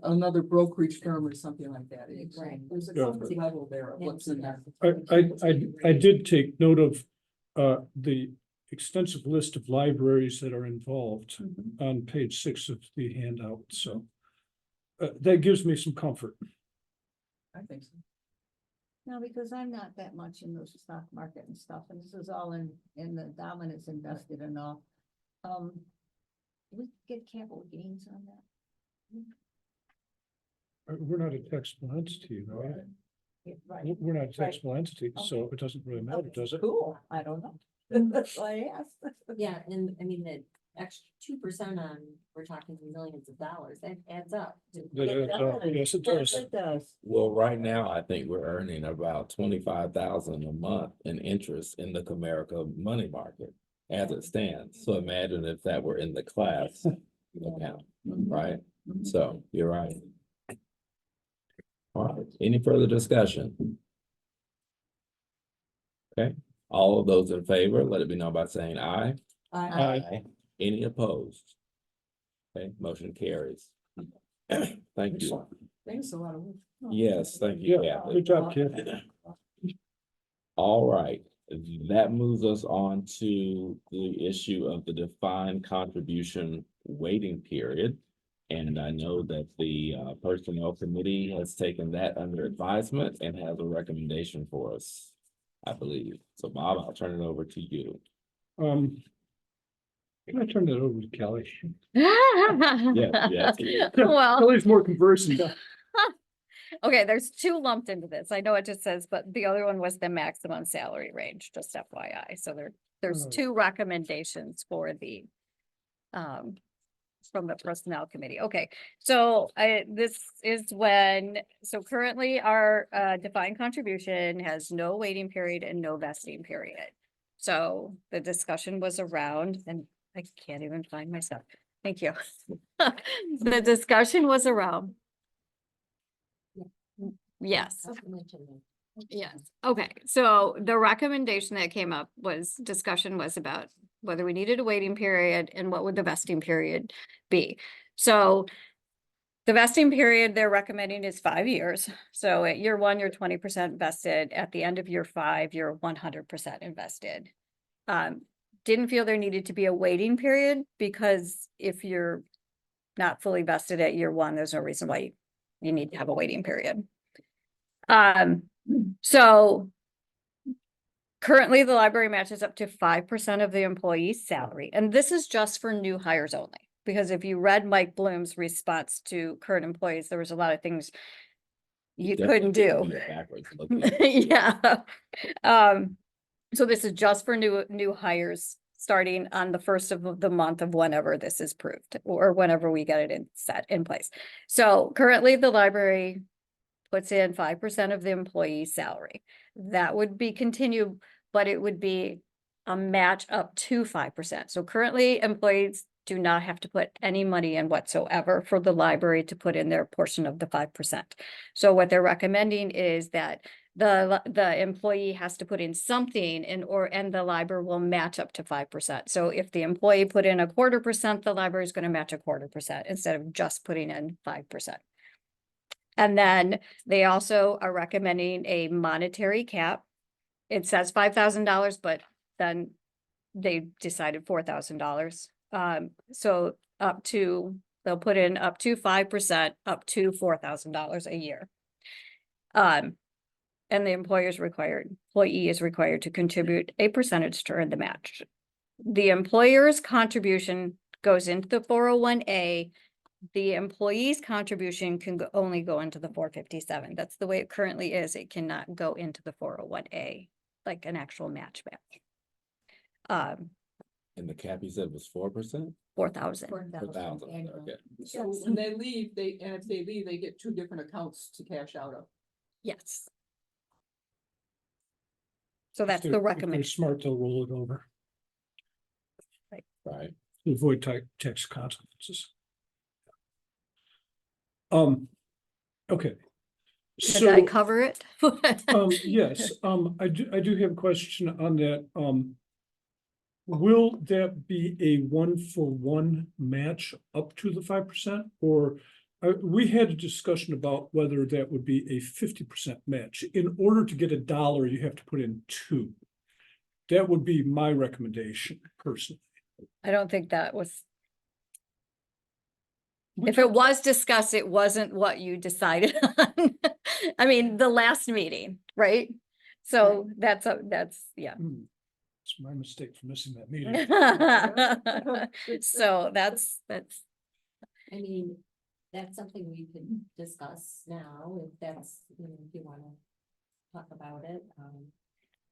another brokerage firm or something like that.
Right.
There's a
Yeah.
comfort level there of what's in there.
I did take note of the extensive list of libraries that are involved on page 6 of the handout, so. That gives me some comfort.
I think so.
No, because I'm not that much in the stock market and stuff, and this is all in the dominance invested and all. We get capital gains on that.
We're not a taxable entity, right?
Yeah, right.
We're not a taxable entity, so it doesn't really matter, does it?
Cool, I don't know. That's why I asked.
Yeah, and I mean, the extra 2% on, we're talking millions of dollars, that adds up.
Yes, it does.
It does.
Well, right now, I think we're earning about 25,000 a month in interest in the Comerica money market as it stands. So imagine if that were in the class account, right? So you're right. All right, any further discussion? Okay, all of those in favor, let it be known by saying aye.
Aye.
Any opposed? Okay, motion carries. Thank you.
Thanks a lot of work.
Yes, thank you.
Yeah,
Kathy.
good job, kid.
All right, that moves us on to the issue of the defined contribution waiting period. And I know that the personnel committee has taken that under advisement and has a recommendation for us, I believe. So Bob, I'll turn it over to you.
Can I turn that over to Kelly?
Yes.
Well,
Kelly's more conversant.
okay, there's 2 lumped into this. I know it just says, but the other one was the maximum salary range, just FYI. So there's
Oh.
2 recommendations for the from the personnel committee. Okay, so this is so currently our defined contribution has no waiting period and no vesting period. So the discussion was around, and I can't even find my stuff. Thank you. The discussion was around. Yes. Yes, okay, so the recommendation that came up discussion was about whether we needed a waiting period and what would the vesting period be. So the vesting period they're recommending is 5 years. So at year 1, you're 20% vested. At the end of year 5, you're 100% invested. Didn't feel there needed to be a waiting period because if you're not fully vested at year 1, there's no reason why you need to have a waiting period. So currently the library matches up to 5% of the employee's salary, and this is just for new hires only. Because if you read Mike Bloom's response to current employees, there was a lot of things you couldn't do.
Backwards looking.
Yeah. So this is just for new hires starting on the 1st of the month of whenever this is proved or whenever we get it set in place. So currently the library puts in 5% of the employee's salary. That would be continued, but it would be a match up to 5%. So currently employees do not have to put any money in whatsoever for the library to put in their portion of the 5%. So what they're recommending is that the employee has to put in something and the library will match up to 5%. So if the employee put in 0.25%, the library is going to match 0.25% instead of just putting in 5%. And then they also are recommending a monetary cap. It says $5,000, but then they decided $4,000. So they'll put in up to 5%, up to $4,000 a year. And the employee is required to contribute a percentage to earn the match. The employer's contribution goes into the 401A. The employee's contribution can only go into the 457. That's the way it currently is. It cannot go into the 401A, like an actual match.
And the cap you said was 4%?
4,000.
4,000, okay.
So when they leave, if they leave, they get 2 different accounts to cash out of.
Yes. So that's
If
the
they're
recommendation.
smart, they'll roll it over
Right.
to avoid tax consequences. Okay.
Did I cover it?
Yes, I do have a question on that. Will that be a 1-for-1 match up to the 5%? Or we had a discussion about whether that would be a 50% match. In order to get $1, you have to put in 2. That would be my recommendation personally.
I don't think that was. If it was discussed, it wasn't what you decided on. I mean, the last meeting, right? So that's, yeah.
It's my mistake for missing that meeting.
So that's.
I mean, that's something we can discuss now, if that's, if you wanna talk about it.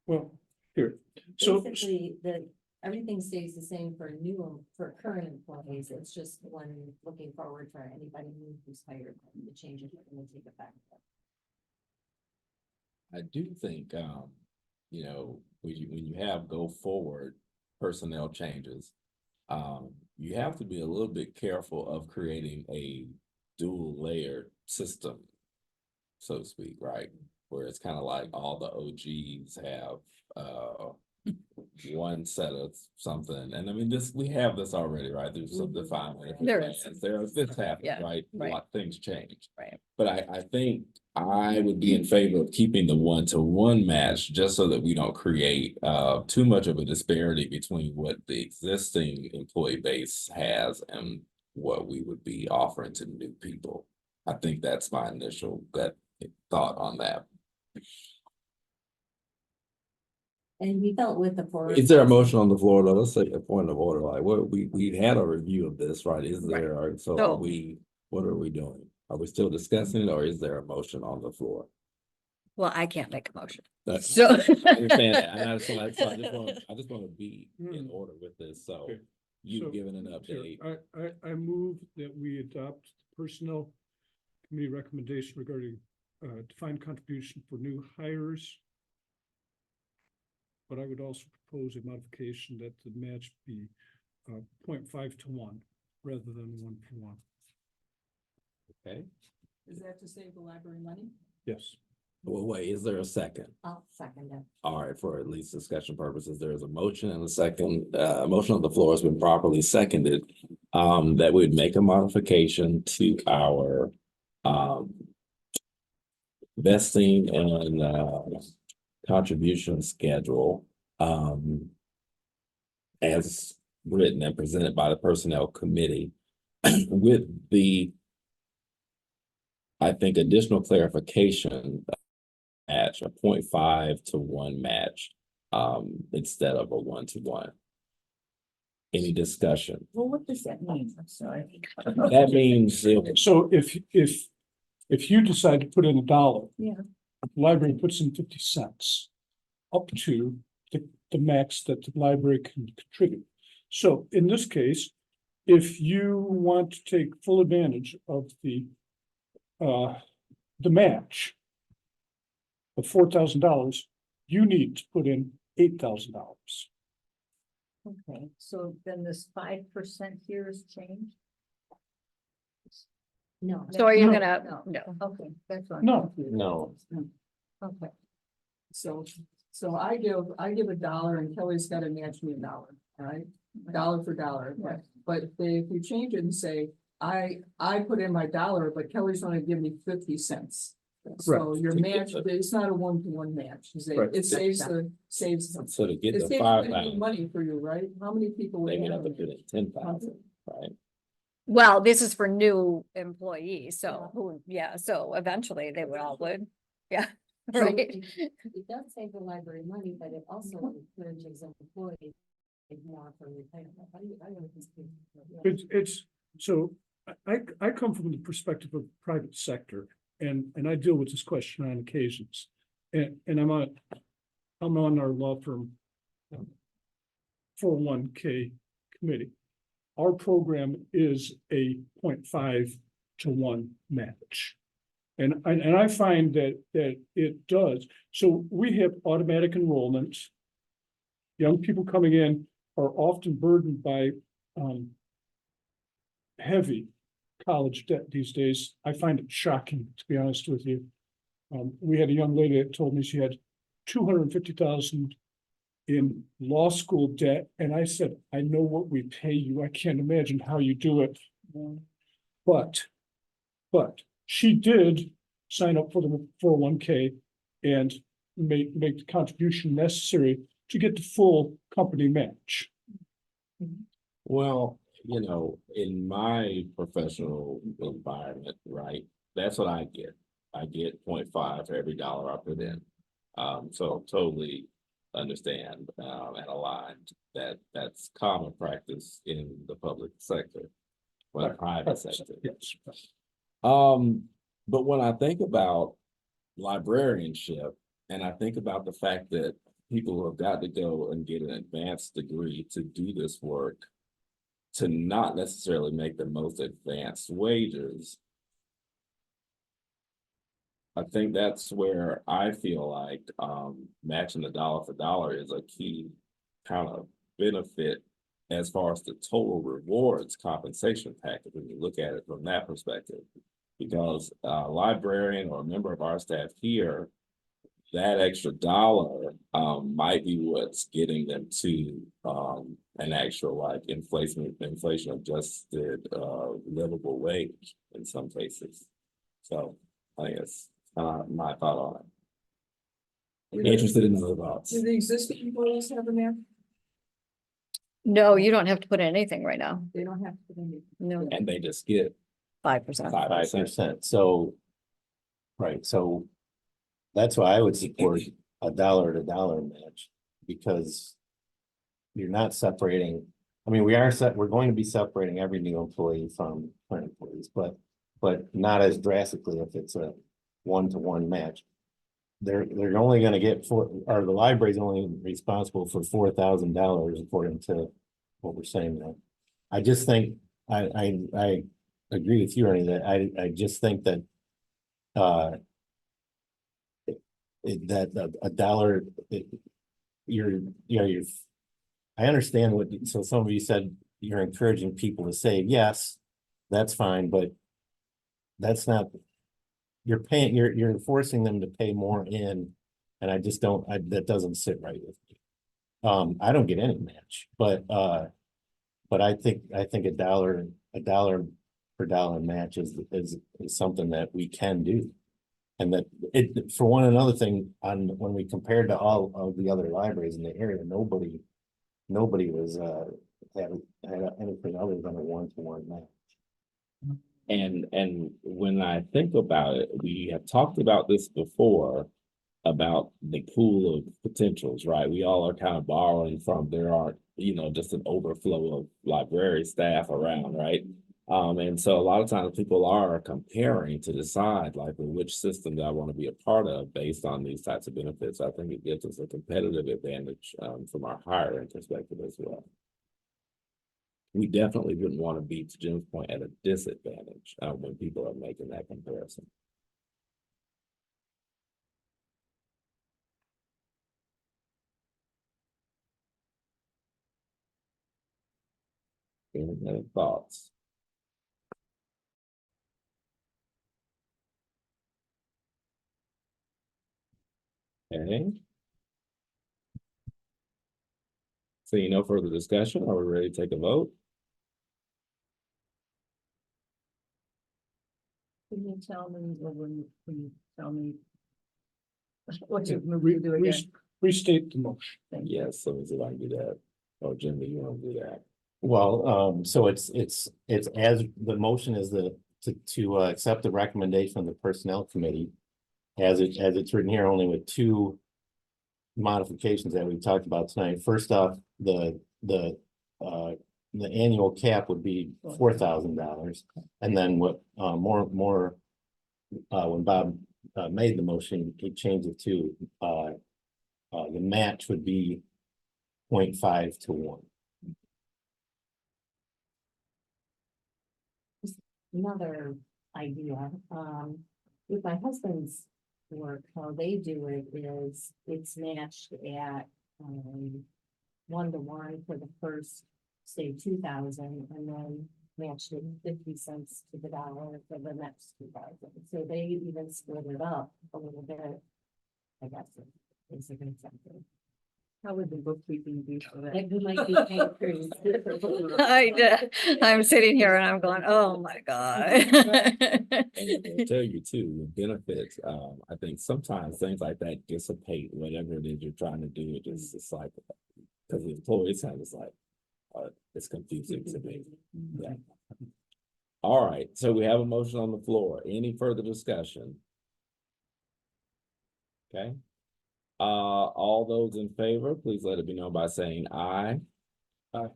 Well, here, so
Basically, everything stays the same for current employees, it's just when looking forward for anybody new who's hired, the changes are gonna take effect.
I do think, you know, when you have go forward personnel changes, you have to be a little bit careful of creating a dual layered system, so to speak, right? Where it's kind of like all the OGs have one set of something, and I mean we have this already, right? There's some defined
This
happens,
Yeah,
right? A
right.
lot of things change.
Right.
But I think I would be in favor of keeping the 1-to-1 match just so that we don't create too much of a disparity between what the existing employee base has and what we would be offering to new people. I think that's my initial gut thought on that.
And we felt with the four.
Is there a motion on the floor though? Let's take a point of order, like what we had a review of this, right? Is there, so are we, what are we doing? Are we still discussing it or is there a motion on the floor?
Well, I can't make a motion.
That's-
So.
I understand that, and I just want to be in order with this, so
Okay.
you've
So,
given an
here,
update.
I move that we adopt personnel committee recommendation regarding defined contribution for new hires. But I would also propose a modification that the match be 0.5-1 rather than 1-for-1.
Okay,
Is that to save the library money?
Yes.
Well, wait, is there a second?
I'll second it.
All right, for at least discussion purposes, there is a motion and a second, motion on the floor has been properly seconded. That would make a modification to our, vesting and, contribution schedule, as written and presented by the Personnel Committee with the, I think, additional clarification match, a 0.5 to 1 match, instead of a 1 to 1. Any discussion?
Well, what does that mean? I'm sorry.
That means
So if you decide to put in $1.
Yeah.
The library puts in 50 cents. Up to the max that the library can contribute. So in this case, if you want to take full advantage of the match of $4,000, you need to put in $8,000.
Okay, so then this 5% here is changed?
No.
So are you
No.
gonna, no,
Okay, that's what. I'm
No.
confused.
No,
Okay,
So I give $1 and Kelly's gotta match me $1, all right? Dollar for dollar,
Right.
but if you change it and say, I put in my $1, but Kelly's gonna give me 50 cents. So
Right.
your match, it's not a 1-to-1 match,
Right.
it saves
so to get
it
the
saves
$5,
pretty good money for you, right? How many people would
they would
have
have to
a
put in 10,000, right?
well, this is for new employees, so who, yeah, so eventually they would all would, yeah,
So-
right?
It does save the library money, but it also encourages employees to take more for retirement. I don't think
It's, so I come from the perspective of private sector and I deal with this question on occasions. And I'm on our law firm 401k committee. Our program is a 0.5 to 1 match. And I find that it does. So we have automatic enrollment. Young people coming in are often burdened by heavy college debt these days. I find it shocking, to be honest with you. We had a young lady that told me she had 250,000 in law school debt, and I said, I know what we pay you. I can't imagine how you do it. But she did sign up for the 401k and make the contribution necessary to get the full company match.
Well, you know, in my professional environment, right, that's what I get. I get 0.5 for every dollar I put in. So totally understand and aligned that that's common practice in the public sector, well, private sector.
Yes.
But when I think about librarianship, and I think about the fact that people who have got to go and get an advanced degree to do this work, to not necessarily make the most advanced wages, I think that's where I feel like matching the dollar for dollar is a key kind of benefit as far as the total rewards compensation package when you look at it from that perspective. Because a librarian or a member of our staff here, that extra dollar might be what's getting them to an actual like inflation adjusted livable wage in some cases. So I guess my thought on it. Interested in the thoughts.
Do the existing employees have a match?
No, you don't have to put in anything right now,
They don't have to put any.
no,
And they just get
5%.
5%, so. Right, so. That's why I would support a dollar to dollar match, because. You're not separating, I mean, we're going to be separating every new employee from current employees, but not as drastically if it's a 1-to-1 match. They're only gonna get the library's only responsible for $4,000 according to what we're saying now. I just think, I agree with you, Ernie, that I just think that that a dollar, I understand so some of you said you're encouraging people to save. Yes, that's fine, but that's not you're paying, you're forcing them to pay more in. And I just don't, that doesn't sit right with me. I don't get any match, but I think a dollar per dollar match is something that we can do. And that it, for one another thing, when we compared to all of the other libraries in the area, nobody was, had anything other than a one-to-one match.
And when I think about it, we have talked about this before about the pool of potentials, right? We all are kind of borrowing from, there aren't, just an overflow of library staff around, right? And so a lot of times people are comparing to decide like, well, which system do I want to be a part of based on these types of benefits. I think it gives us a competitive advantage from our hiring perspective as well. We definitely wouldn't want to be, to Jim's point, at a disadvantage when people are making that comparison. Any other thoughts? Okay. Seeing no further discussion, are we ready to take a vote?
Can you tell me, or when you tell me? What you
Re-
do
re-
again?
Restate the motion.
Thank you.
Yes, so if I can do that. Oh, Jim, do you want to do that?
Well, so it's as the motion is to accept the recommendation of the Personnel Committee. As it's written here, only with two modifications that we talked about tonight. First off, the annual cap would be $4,000. And then what, more, when Bob made the motion, he changed it to, the match would be 0.5 to 1.
Another idea, with my husband's work, how they do it is it's matched at 1-to-1 for the first, say, 2,000, and then matched at 50 cents to the dollar for the next 2,000. So they even split it up a little bit. I guess it's a good something.
How would the bookkeeping be for that?
Like we might be paying pretty different.
I'm sitting here and I'm going, oh my God.
And I'll tell you too, with benefits, I think sometimes things like that dissipate whatever it is you're trying to do. It's like, because the employee side is like, it's confusing to me. Yeah. All right, so we have a motion on the floor. Any further discussion? Okay. All those in favor, please let it be known by saying aye.
Aye.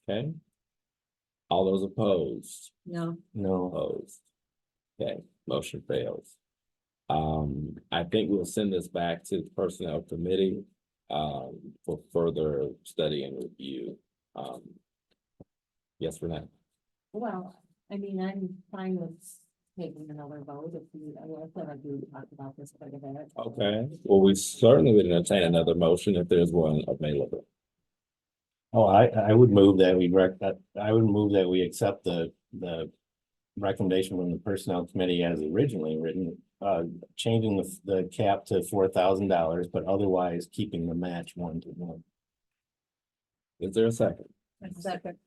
Okay. All those opposed?
No,
No,
Opposed. Okay, motion fails. I think we'll send this back to the Personnel Committee for further study and review. Yes, Renee?
Well, I mean, I'm fine with taking another vote if you, I thought I do talk about this quite a bit.
Okay, well, we certainly would entertain another motion if there's one available.
oh, I would move that I would move that we accept the recommendation from the Personnel Committee as originally written, changing the cap to $4,000, but otherwise keeping the match 1-to-1.
Is there a second?
second,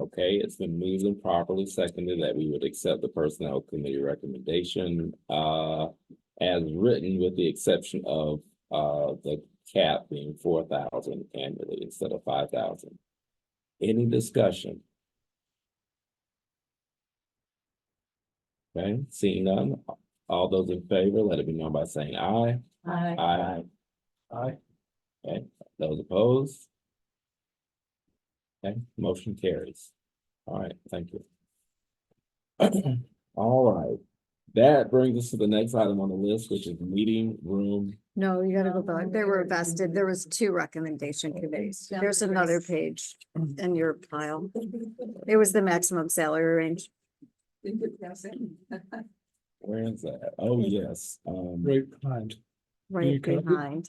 Okay, it's been moved and properly seconded that we would accept the Personnel Committee recommendation as written, with the exception of the cap being 4,000 annually instead of 5,000. Any discussion? Okay, seeing none, all those in favor, let it be known by saying aye.
aye.
Aye.
Aye.
Okay, those opposed? Okay, motion carries. All right, thank you. All right, that brings us to the next item on the list, which is meeting room.
No, you gotta go back. They were vested. There was 2 recommendation committees. There's another page in your pile. It was the maximum salary range.
Where is that? Oh, yes.
Right behind.
Right
copy?
behind.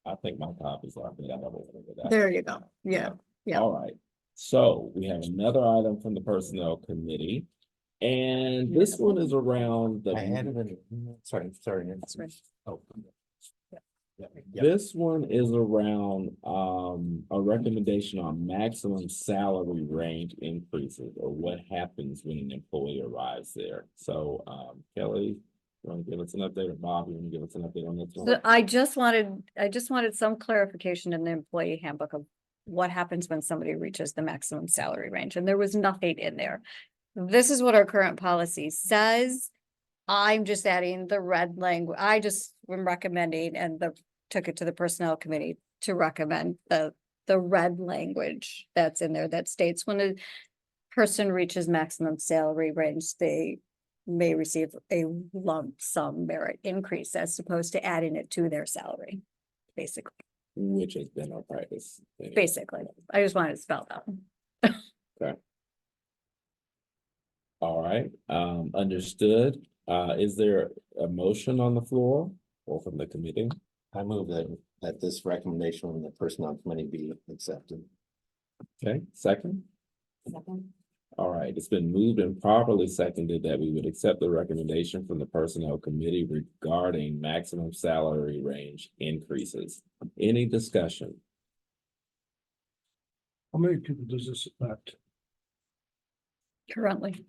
I think my copy's like that.
There you go. Yeah. Yeah.
All right, so we have another item from the Personnel Committee. And this one is around
I had
the,
it in, sorry.
right.
Oh. Yeah.
this one is around, a recommendation on maximum salary range increases or what happens when an employee arrives there. So, Kelly, you want to give us an update, or Bob, you want to give us an update on this
So
one?
I just wanted some clarification in the employee handbook of what happens when somebody reaches the maximum salary range, and there was nothing in there. This is what our current policy says. I'm just adding the red language. I just am recommending and took it to the personnel committee to recommend the red language that's in there that states when a person reaches maximum salary range, they may receive a lump sum merit increase as opposed to adding it to their salary, basically.
Which has been our practice. anyway.
Basically, I just wanted to spell that.
All right, understood. Is there a motion on the floor or from the committee?
I move that this recommendation from the personnel committee be accepted.
Okay, second.
Second.
All right, it's been moved and properly seconded that we would accept the recommendation from the personnel committee regarding maximum salary range increases. Any discussion?
How many people does this affect?
Currently,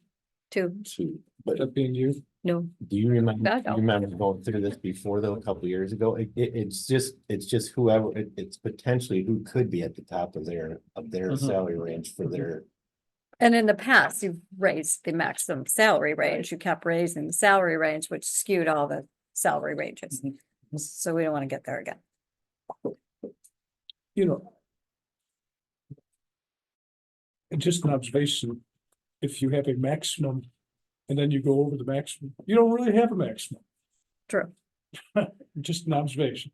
two,
Two.
But that being you,
no,
Do you remember,
I
you
don't.
remember going through this before though, a couple years ago? It's just whoever, it's potentially who could be at the top of their
Mhm.
salary range for their.
and in the past, you've raised the maximum salary range, you kept raising the salary range, which skewed all the salary ranges. So we don't want to get there again.
you know. And just an observation, if you have a maximum and then you go over the maximum, you don't really have a maximum,
True.
just an observation.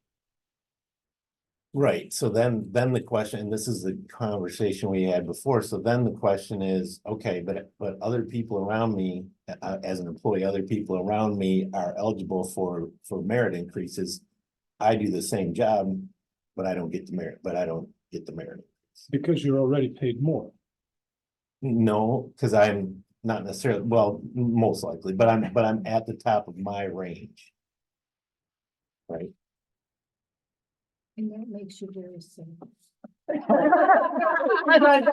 Right, so then the question, and this is the conversation we had before, so then the question is, okay, but other people around me, as an employee, other people around me are eligible for merit increases. I do the same job, but I don't get the merit,
Because you're already paid more.
No, because I'm not necessarily, well, most likely, but I'm at the top of my range. Right?
And that makes you very simple.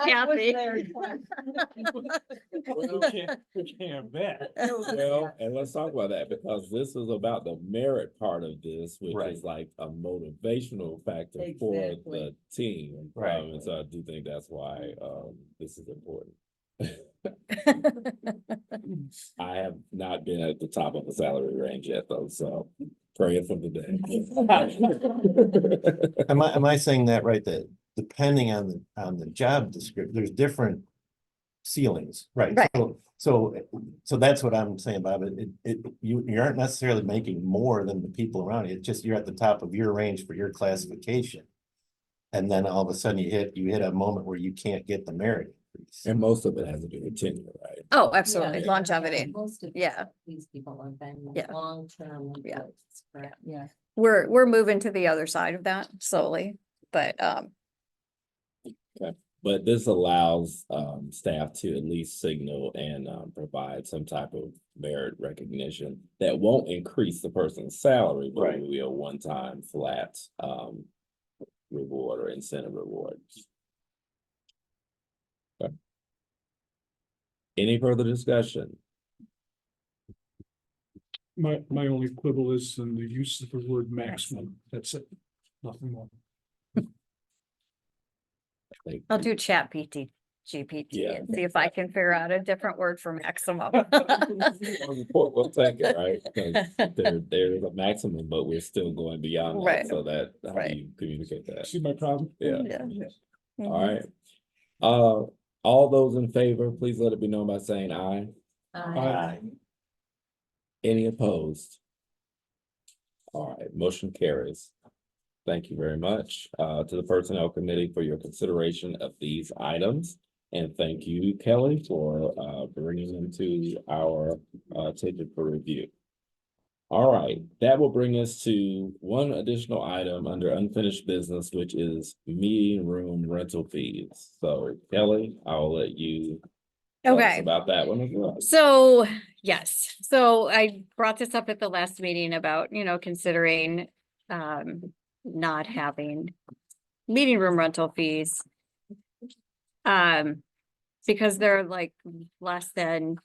Kathy.
We can't have that.
Well, and let's talk about that because this is about the merit part of this, which
Right.
is like a motivational factor for
Exactly.
the team.
Right.
And so I do think that's why, this is important. I have not been at the top of the salary range yet though, so praying for the day.
Am I saying that right? That depending on the job description, there's different ceilings, right?
Right.
So that's what I'm saying, Bob. You aren't necessarily making more than the people around you. It's just you're at the top of your range for your classification. And then all of a sudden you hit a moment where you can't get the merit increase.
And most of it has to do with tenure, right?
Oh, absolutely,
Yeah.
longevity.
Most of
Yeah.
these people have been
Yeah.
long-term.
Yeah.
employees, correct?
Yeah.
We're moving to the other side of that slowly, but
But this allows staff to at least signal and provide some type of merit recognition that won't increase the person's salary, but
Right.
will be a one-time flat reward or incentive reward. Okay. Any further discussion?
My only quibble is in the use of the word maximum. That's it. Nothing more.
Like,
I'll do chat GPT
Yeah.
and see if I can figure out a different word for maximum.
we'll take it, right? 'Cause there is a maximum, but we're still going beyond
Right.
that, so that, how
Right.
do you communicate that?
See my problem?
Yeah.
Yeah.
All right. All those in favor, please let it be known by saying aye.
Aye.
Any opposed? All right, motion carries. Thank you very much to the Personnel Committee for your consideration of these items. And thank you, Kelly, for bringing them to our attention for review. All right, that will bring us to one additional item under unfinished business, which is meeting room rental fees. So Kelly, I'll let you thoughts
Okay.
about that one as well.
So, yes, so I brought this up at the last meeting about, considering not having meeting room rental fees. Because they're like less than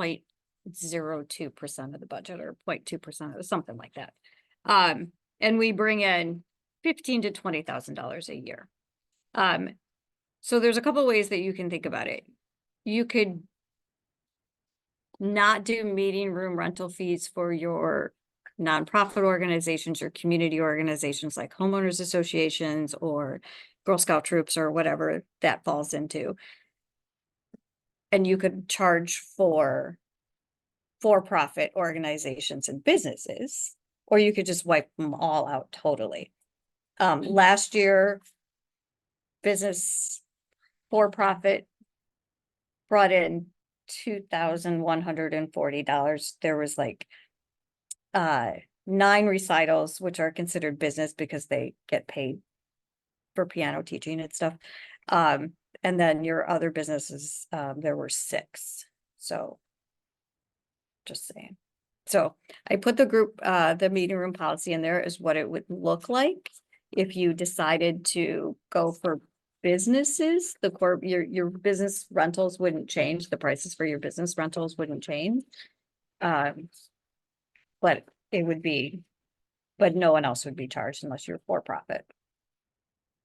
0.02% of the budget or 0.2% or something like that. And we bring in $15,000 to $20,000 a year. So there's a couple ways that you can think about it. You could not do meeting room rental fees for your nonprofit organizations or community organizations like homeowners associations or Girl Scout troops or whatever that falls into. And you could charge for-profit organizations and businesses, or you could just wipe them all out totally. Last year, business for-profit brought in $2,140. There was like 9 recitals, which are considered business because they get paid for piano teaching and stuff. And then your other businesses, there were 6. So just saying. So I put the meeting room policy in there is what it would look like if you decided to go for businesses. Your business rentals wouldn't change. The prices for your business rentals wouldn't change. But it would be, but no one else would be charged unless you're for profit.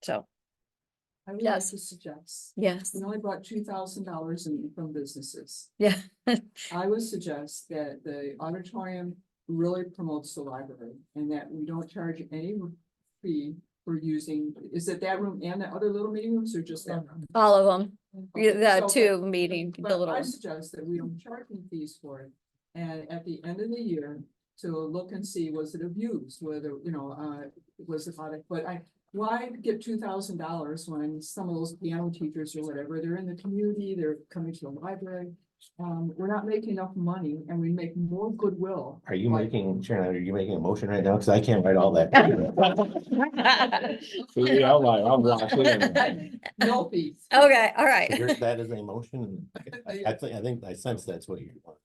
So,
I would like
Yes.
to suggest,
yes,
we only brought $2,000 in from businesses.
yeah.
I would suggest that the auditorium really promotes the library and that we don't charge any fee for using, is it that room and the other little meeting rooms or just that room?
All of them.
Okay,
The
so,
2 meeting, the
But
little
I
one.
suggest that we don't charge any fees for it. And at the end of the year, to look and see, was it abused, whether, was it audit, but why get $2,000 when some of those piano teachers or whatever, they're in the community, they're coming to the library. We're not making enough money and we make more goodwill.
Are you
Like-
Sharon, are you making a motion right now? Cause I can't write all that.
See, I'm like, I'm watching.
No fees.
Okay, all right.
That is a motion. I think I sense that's what you want.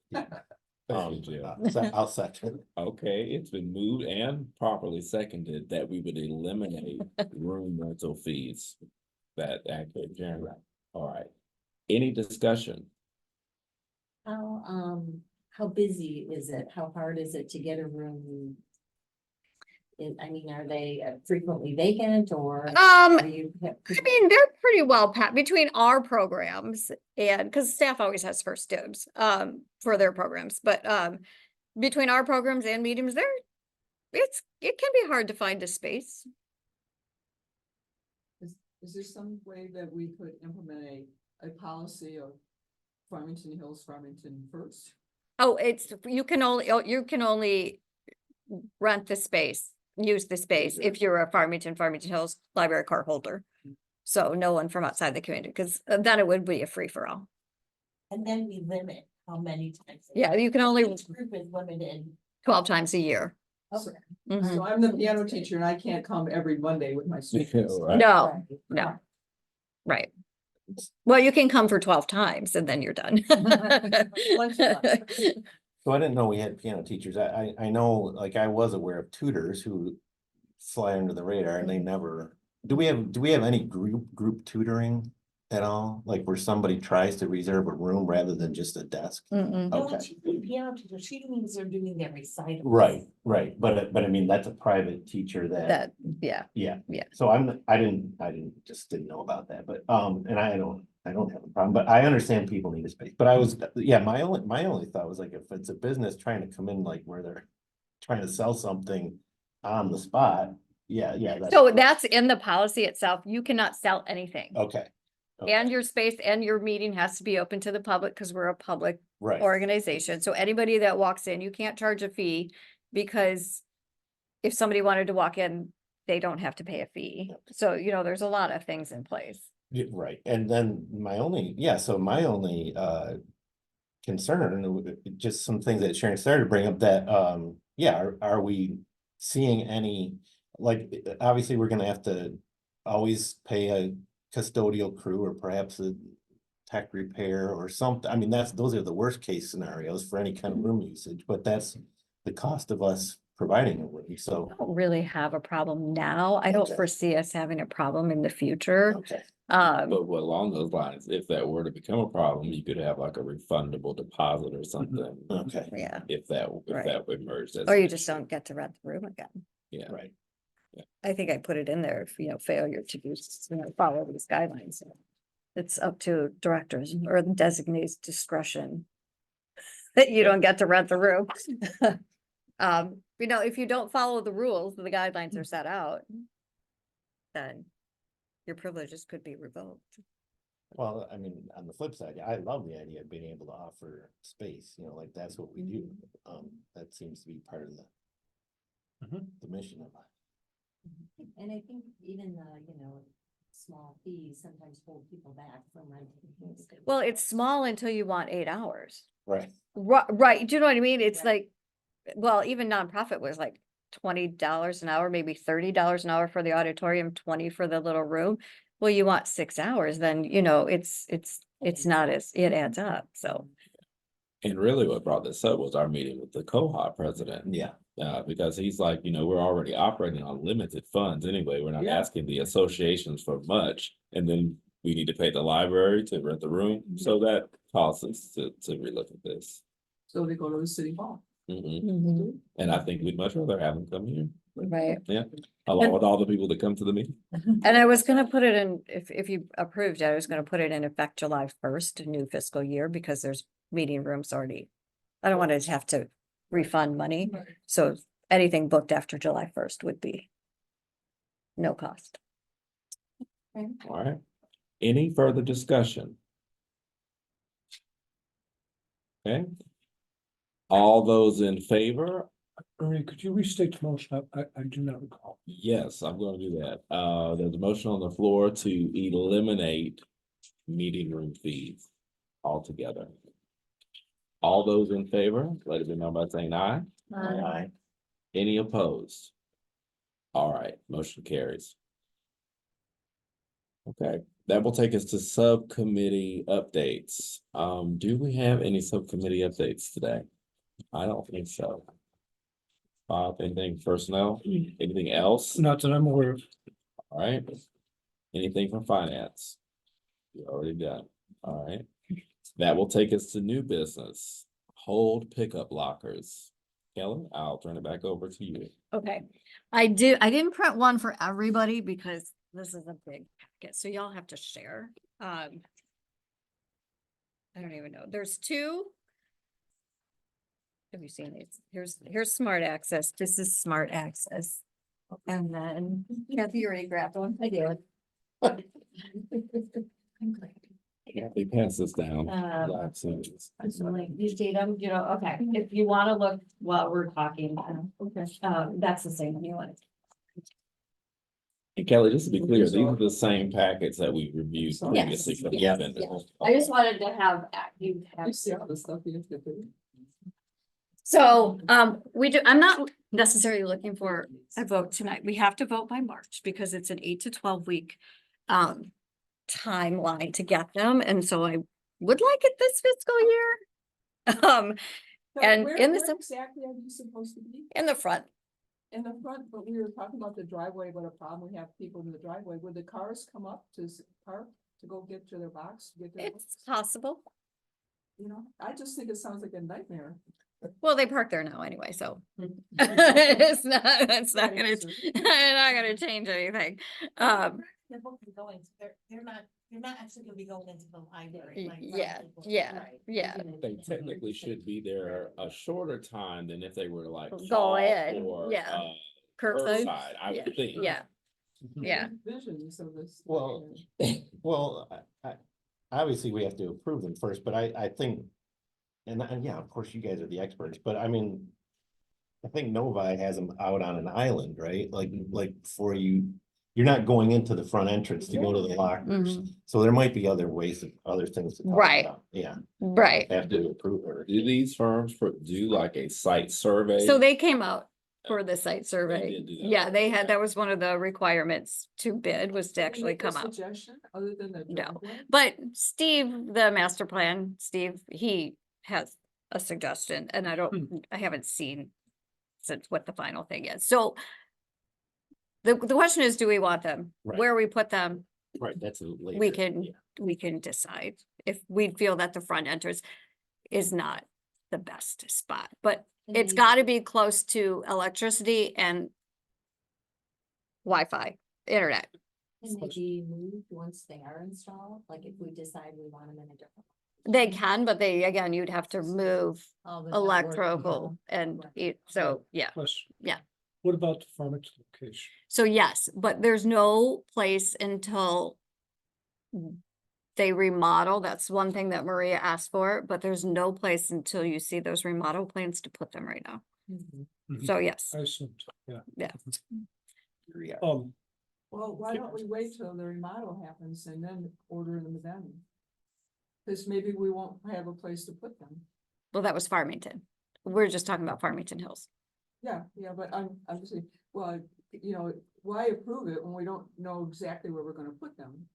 Thank you, Jim.
I'll second.
Okay, it's been moved and properly seconded that we would eliminate room rental fees. That accurate, Jeremy? All right. Any discussion?
How busy is it? How hard is it to get a room? Are they frequently vacant or are you?
I mean, they're pretty well packed between our programs and because staff always has first dibs for their programs, but between our programs and meetings, it can be hard to find a space.
Is there some way that we could implement a policy of Farmington Hills, Farmington first?
Oh, you can only rent the space, use the space if you're a Farmington Hills library card holder. So no one from outside the community, because then it would be a free for all.
And then we limit how many times.
Yeah, you can only
Each group is limited.
12 times a year.
So
Mhm.
so I'm the piano teacher and I can't come every Monday with my students.
Right.
No, no. Right. Well, you can come for 12 times and then you're done.
Once a month.
So I didn't know we had piano teachers. I know, like, I was aware of tutors who fly under the radar and they never, do we have any group tutoring at all? Like where somebody tries to reserve a room rather than just a desk?
Mm-mm.
No,
Okay.
when she's doing piano teacher, she means they're doing their recital.
Right. But I mean, that's a private teacher that,
Yeah.
yeah.
Yeah.
So I didn't know about that, but, and I don't have a problem, but I understand people need a space, but my only thought was like, if it's a business trying to come in, like where they're trying to sell something on the spot, yeah.
So that's in the policy itself. You cannot sell anything.
Okay.
And your space and your meeting has to be open to the public because we're a public
Right.
organization. So anybody that walks in, you can't charge a fee because if somebody wanted to walk in, they don't have to pay a fee. So, there's a lot of things in place.
Yeah, right, and then my only concern, just some things that Sharon started to bring up that, are we seeing any, like, obviously, we're gonna have to always pay a custodial crew or perhaps tech repair or something. I mean, those are the worst case scenarios for any kind of room usage, but that's the cost of us providing a room, so.
Don't really have a problem now. I don't
Okay.
foresee us having a problem in the future.
Okay.
Um,
But along those lines, if that were to become a problem, you could have like a refundable deposit or something.
Okay,
yeah,
If that
Right.
emerged. as
or
an
you just
issue.
don't get to rent the room again.
Yeah.
right.
I think I put it in there, if, failure to follow these guidelines. It's up to directors or the designate's discretion. That you don't get to rent the room. If you don't follow the rules, the guidelines are set out. Then your privileges could be revoked.
Well, I mean, on the flip side, I love the idea of being able to offer space, like that's what we do. That seems to be part of the mission of it.
And I think even the, small fees sometimes hold people back from renting. things.
Well, it's small until you want 8 hours.
Right.
Right, do you know what I mean? It's
Right.
like, well, even nonprofit was like $20 an hour, maybe $30 an hour for the auditorium, 20 for the little room. Well, you want 6 hours, then, it's not as, it adds up, so.
And really what brought this up was our meeting with the co-op president.
Yeah.
Because he's like, we're already operating on limited funds anyway. We're not
Yeah.
asking the associations for much. And then we need to pay the library to rent the room. So that calls us to relook at this.
So they go to the city hall.
Mhm. And I think we'd much rather have them come here,
Right.
along with all the people that come to the meeting.
And I was gonna put it in, if you approved it, I was gonna put it in effect July 1st, new fiscal year, because there's meeting rooms already. I don't want to have to refund money, so anything booked after July 1st would be no cost.
All right. Any further discussion? Okay. All those in favor?
Ernie, could you restate the motion? I do not recall.
Yes, I'm gonna do that. There's a motion on the floor to eliminate meeting room fees altogether. All those in favor, let it be known by saying aye.
Aye.
Any opposed? All right, motion carries. Okay, that will take us to subcommittee updates. Do we have any subcommittee updates today? I don't think so. Bob, anything personnel, anything else?
Not that I'm aware of.
All right. Anything from finance? You're already done. All right. That will take us to new business. Hold pickup lockers. Kelly, I'll turn it back over to you.
Okay, I didn't print one for everybody because this is a big packet, so y'all have to share. I don't even know, there's 2. Have you seen these? Here's Smart Access, this is Smart Access. And then, Kathy already grabbed one, I did. I'm glad.
Kathy, pass this down.
Um,
So,
You see them, okay, if you wanna look while we're talking,
Okay.
that's the same one you want.
And Kelly, just to be clear, these are the same packets that we reviewed previously for the
Yeah.
vendors.
I just wanted to have, you have.
You see all the stuff you have to do.
So, I'm not necessarily looking for a vote tonight. We have to vote by March because it's an 8 to 12 week timeline to get them. And so I would like it this fiscal year.
But
And
where
in the sum-
exactly are you supposed to be?
In the front.
In the front, but we were talking about the driveway, what a problem we have people in the driveway. Would the cars come up to park to go get to their box? Get their,
It's possible.
I just think it sounds like a nightmare.
Well, they park there now anyway, so it's not gonna change anything.
They're both going, they're not actually gonna be going into the library. like
Yeah,
people.
yeah, yeah.
They technically should be there a shorter time than if they were to like.
Go
call
in,
or,
yeah.
Curbside,
Curbside.
I would think.
Yeah, yeah.
Visions of this.
Well, I obviously we have to approve them first, but I think, and yeah, of course you guys are the experts, but I mean, I think Novi has them out on an island, right? Like for you're not going into the front entrance to go to the lockers. So there might be other things to talk
Right.
about. Yeah,
Right.
have to approve or.
Do these firms do like a site survey?
So they came out for the site survey.
did do that.
Yeah, they had, that was one of the requirements to bid was to actually
Make a
come out.
Suggestion, other than the
No.
driveway?
But Steve, the master plan, Steve, he has a suggestion and I haven't seen since what the final thing is. So the question is, do we want them?
Right.
Where we put them,
Right, that's a later.
we can,
yeah.
we can decide if we feel that the front entrance is not the best spot, but it's gotta be close to electricity and Wi-Fi, internet.
Can they be moved once they are installed? Like if we decide we want them in a different.
They can, but they, again, you'd have to move
All the network,
electrical and it, so, yeah.
Question.
Yeah.
What about the Farmington location?
So yes, but there's no place until they remodel. That's one thing that Maria asked for, but there's no place until you see those remodel plans to put them right now.
Mhm.
So yes,
I assumed, yeah.
Yeah.
Well, why don't we wait till the remodel happens and then order them then? Cause maybe we won't have a place to put them.
well, that was Farmington. We're just talking about Farmington Hills.
Yeah, but I'm just saying, well, why approve it when we don't know exactly where we're gonna put them?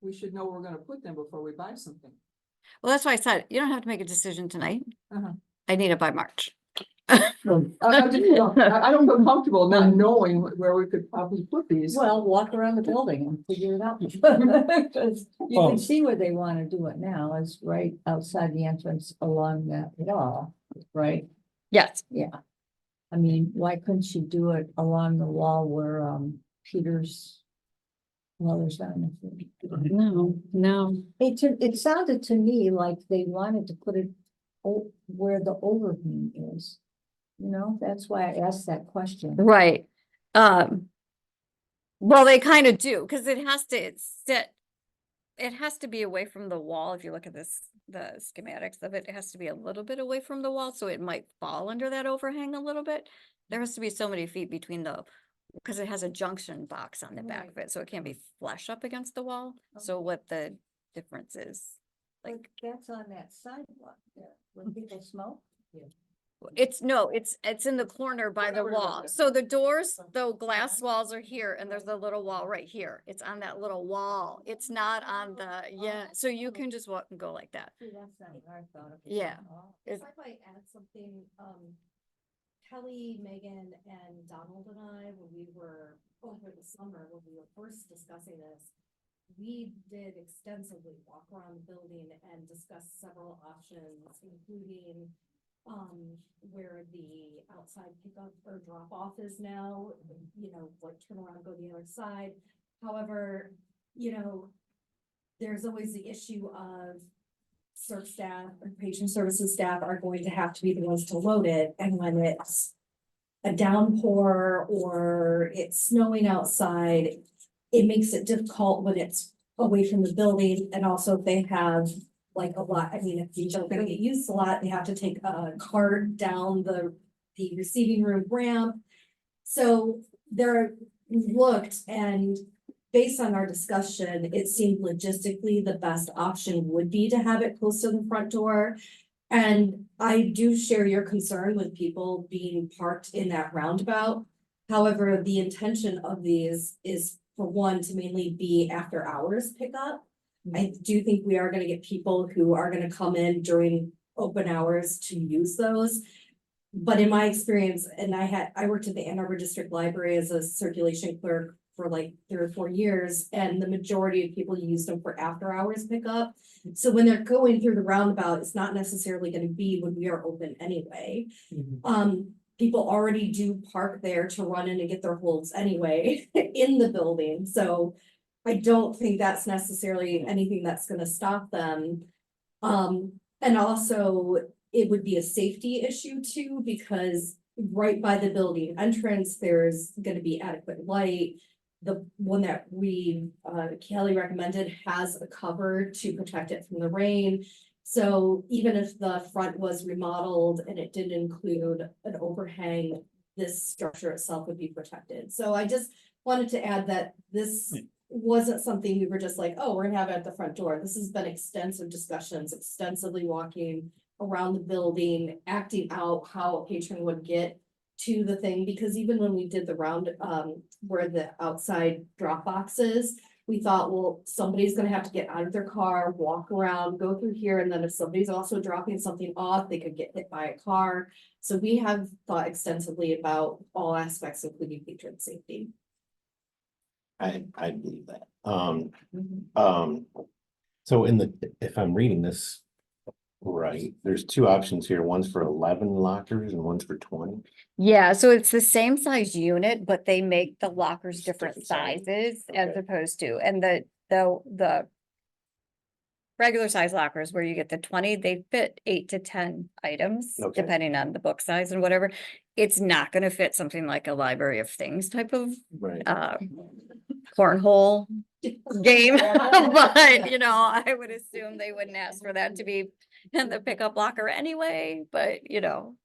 We should know where we're gonna put them before we buy something.
Well, that's why I said, you don't have to make a decision tonight.
Uh-huh.
I need it by March.
I don't feel comfortable not knowing where we could probably put these.
Well, walk around the building and figure it out. Because you
Oh.
can see where they want to do it now, is right outside the entrance along that wall, right?
Yes,
Yeah. I mean, why couldn't she do it along the wall where, Peter's. Well, there's not.
no.
It sounded to me like they wanted to put it where the overhang is. You know, that's why I asked that question.
Right. Well, they kind of do, because it has to sit, it has to be away from the wall. If you look at this, the schematics of it, it has to be a little bit away from the wall, so it might fall under that overhang a little bit. There has to be so many feet between because it has a junction box on the back of it, so it can't be flush up against the wall. So what the difference is, like,
That's on that sidewalk there, where people smoke.
it's in the corner by the wall. So the doors, the glass walls are here and there's a little wall right here. It's on that little wall. It's not on the, so you can just walk and go like that.
See, that's not what I thought of.
Yeah.
If I might add something, Kelly, Megan and Donald and I, when we were over the summer, when we were first discussing this, we did extensively walk around the building and discuss several options, including where the outside pickup or drop off is now, like turn around, go the other side. However, there's always the issue of serve staff or patient services staff are going to have to be the ones to load it. And when it's a downpour or it's snowing outside, it makes it difficult when it's away from the building. And also if they have like a lot, if these are gonna get used a lot, they have to take a cart down the receiving room ramp. So we looked, and based on our discussion, it seemed logistically the best option would be to have it close to the front door. And I do share your concern with people being parked in that roundabout. However, the intention of these is for one, to mainly be after hours pickup. I do think we are gonna get people who are gonna come in during open hours to use those. But in my experience, and I worked at the Ann Arbor District Library as a circulation clerk for like 3 or 4 years, and the majority of people used them for after hours pickup. So when they're going through the roundabout, it's not necessarily gonna be when we are open anyway. People already do park there to run in and get their holds anyway in the building, so I don't think that's necessarily anything that's gonna stop them. And also it would be a safety issue too, because right by the building entrance, there's gonna be adequate light. The one that Kelly recommended has a cover to protect it from the rain. So even if the front was remodeled and it didn't include an overhang, this structure itself would be protected. So I just wanted to add that this wasn't something we were just like, oh, we're gonna have it at the front door. This has been extensive discussions, extensively walking around the building, acting out how a patron would get to the thing, because even when we did the round, where the outside drop boxes, we thought, well, somebody's gonna have to get out of their car, walk around, go through here, and then if somebody's also dropping something off, they could get hit by a car. So we have thought extensively about all aspects, including patron safety.
I believe that. So if I'm reading this right, there's two options here. One's for 11 lockers and one's for 20.
Yeah, so it's the same size unit, but they make the lockers different
Different size.
sizes as
Okay.
opposed to, and the regular size lockers where you get the 20, they fit 8 to 10 items,
Okay.
depending on the book size and whatever. It's not gonna fit something like a library of things type of
Right.
cornhole game, but you know, I would assume they wouldn't ask for that to be in the pickup locker anyway, but you know.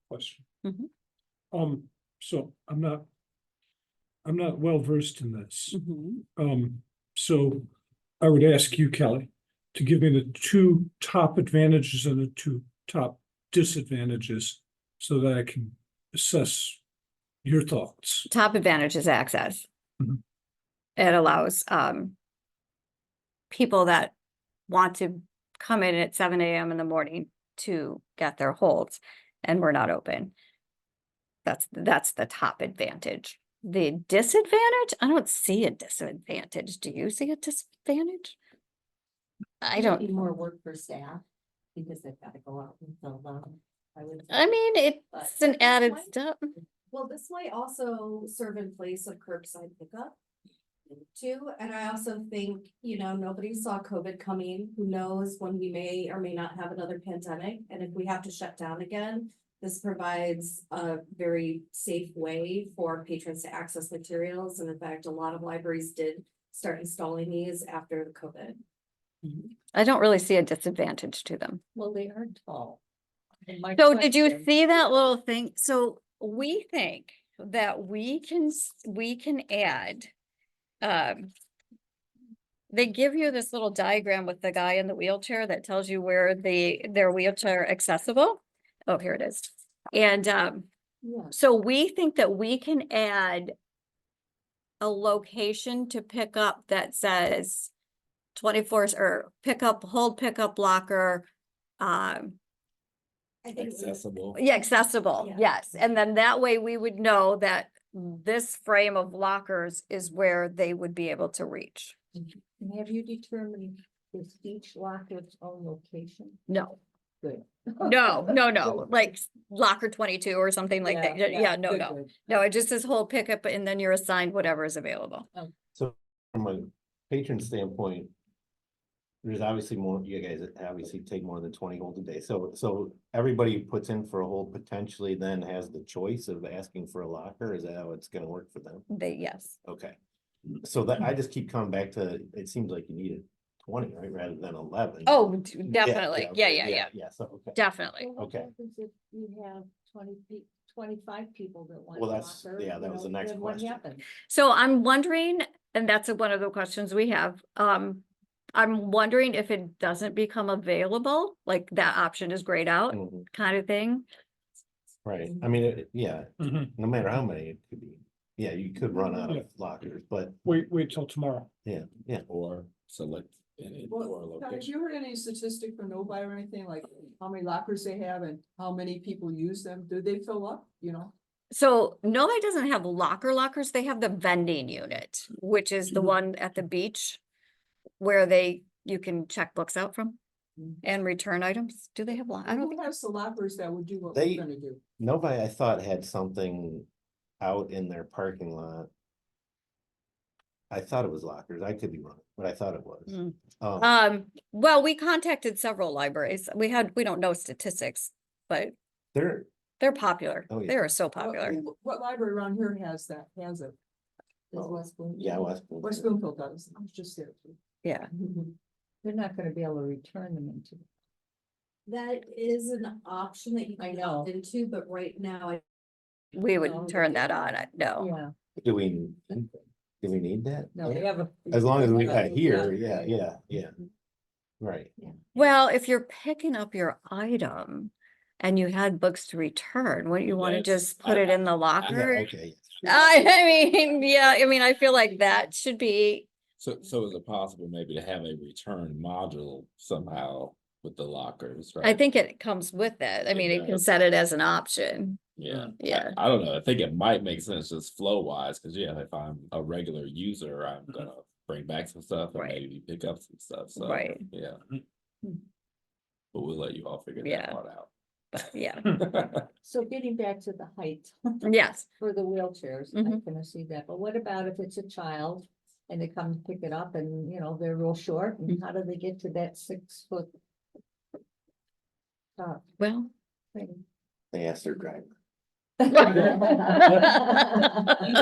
Question.
Mhm.
So I'm not well versed in this. So I would ask you, Kelly, to give me the two top advantages and the two top disadvantages so that I can assess your thoughts.
Top advantage is access.
Mhm.
It allows people that want to come in at 7 a.m. in the morning to get their holds, and we're not open. That's the top advantage. The disadvantage, I don't see a disadvantage. Do you see a disadvantage? I
Might be
don't,
more work for staff, because they've gotta go out and fill them. I would.
I mean, it's an added step.
Well, this might also serve in place of curbside pickup too, and I also think, nobody saw COVID coming. Who knows when we may or may not have another pandemic, and if we have to shut down again, this provides a very safe way for patrons to access materials, and in fact, a lot of libraries did start installing these after the COVID.
I don't really see a disadvantage to them.
Well, they are tall. And my
So did you
question-
see that little thing? So we think that we can add. They give you this little diagram with the guy in the wheelchair that tells you where their wheelchair accessible. Oh, here it is. And
Yeah.
so we think that we can add a location to pick up that says 24 or hold pickup locker.
I think it was-
Accessible.
Yeah, accessible,
Yeah.
yes. And then that way we would know that this frame of lockers is where they would be able to reach.
And have you determined is each locker its own location?
No,
Good.
no, like locker 22 or something like that. Yeah, no.
good.
No, it just says whole pickup and then you're assigned whatever is available.
So from a patron standpoint, there's obviously more, you guys obviously take more than 20 holds a day. So everybody who puts in for a hold potentially then has the choice of asking for a locker. Is that how it's gonna work for them?
Yes.
Okay. So that I just keep coming back to, it seems like you needed 20, right, rather than 11.
Oh, definitely. Yeah,
okay, Yeah, so, okay.
definitely.
Well, what
Okay.
happens if you have 25 people that want?
Well,
a
that's-
locker,
yeah, that was the next
then what
question.
happens?
So I'm wondering, and that's one of the questions we have, I'm wondering if it doesn't become available, like that option is grayed out
Mhm,
kind of thing.
right, I mean, yeah,
Mhm.
no matter how many it could be, yeah, you could run out
Yeah.
of lockers, but
Wait till tomorrow.
yeah,
Or select any or
Well, have
location.
you heard any statistic from Novi or anything, like how many lockers they have and how many people use them? Do they fill up,
So Novi doesn't have lockers, they have the vending unit, which is the
Mhm.
one at the beach where you can check books out from and return items. Do they have, I don't
Who
think,
has the lockers that would do what
They-
we're gonna do?
nobody I thought had something out in their parking lot. I thought it was lockers, I could be wrong, but I thought it was.
Mm.
Um,
well, we contacted several libraries. We don't know statistics, but
they're,
they're popular.
Oh, yeah.
They are so popular.
What library around here has it?
Is West Bloomfield.
yeah,
West Bloomfield does, I was just there too.
Yeah.
They're not gonna be able to return them into.
That is an option that you
I
can
know.
opt into, but right now,
We
No,
would turn that on. No.
Yeah,
do we need that?
no, they have a.
As long as we,
Yeah.
here, yeah, right.
Well, if you're picking up your item and you had books to return, wouldn't you want to
That's-
just put it in the
Yeah,
locker?
okay.
I mean, yeah, I mean, I feel like that should be,
So is it possible maybe to have a return module somehow with the lockers, right?
I think it comes with it. I mean, you can
does.
set it as an option.
Yeah,
Yeah.
I don't know. I think it might make sense just flow wise, because yeah, if I'm a regular user, I'm gonna bring back some stuff and
Right.
maybe pick up some stuff. So
Right.
yeah. But we'll let you all figure
Yeah.
that part out.
Yeah,
So getting back to the height
yes.
for the wheelchairs, I
Mhm.
can see that, but what about if it's a child? And they come to pick it up and, you know, they're real short, and how do they get to that 6 foot? Top
Well.
thing?
They asked their driver.
What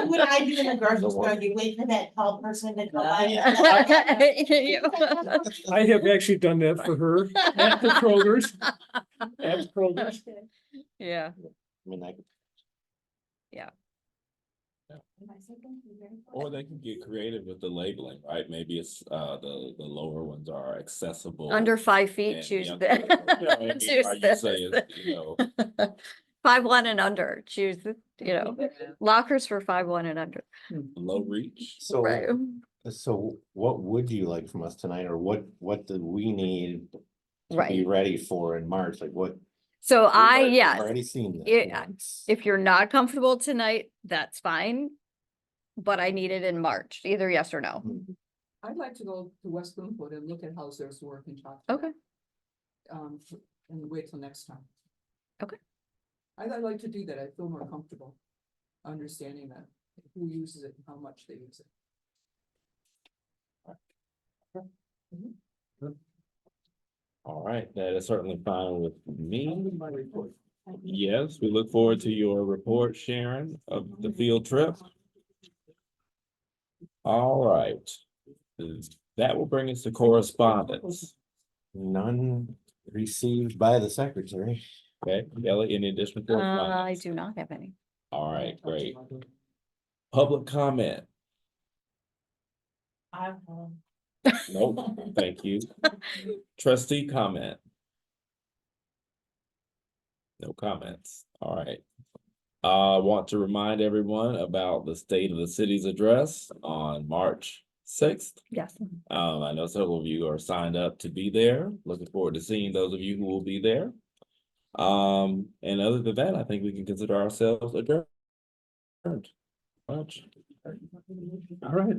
would I do in the grocery store? You wait for that tall person to come by.
I have actually done that for her at the Kroger's. At Kroger's.
Yeah,
I mean, I could
Or they can get creative with the labeling, right? Maybe it's the lower ones are accessible.
under 5 feet,
and
choose
younger-
that.
you know what I mean?
Choose
Or you
this.
say it's, you know,
5'1" and under, choose, you know, lockers for 5'1" and under.
low reach.
Right.
So what would you like from us tonight, or what do we need to be
Right.
ready for in March? Like what?
So
I've
yes,
already seen this
Yeah,
once.
if you're not comfortable tonight, that's fine. But I need it in March, either yes or no.
I'd like to go to West Bloomfield and look at how theirs work and talk. to
Okay,
them, and wait till next time.
Okay.
I'd like to do that. I feel more comfortable understanding that, who uses it and how much they use it.
All right, that is certainly fine with me. Yes, we look forward to your report, Sharon, of the field trip. All right. That will bring us to correspondence.
None received by the secretary.
Okay, Kelly, any additional
I
correspondence?
do not have any.
All right, great. Public comment? Nope, thank you. Trustee comment? No comments, all right. I want to remind everyone about the State of the City's address on March 6th.
Yes.
I know several of you are signed up to be there. Looking forward to seeing those of you who will be there. And other than that, I think we can consider ourselves adjourned. Much.
All right.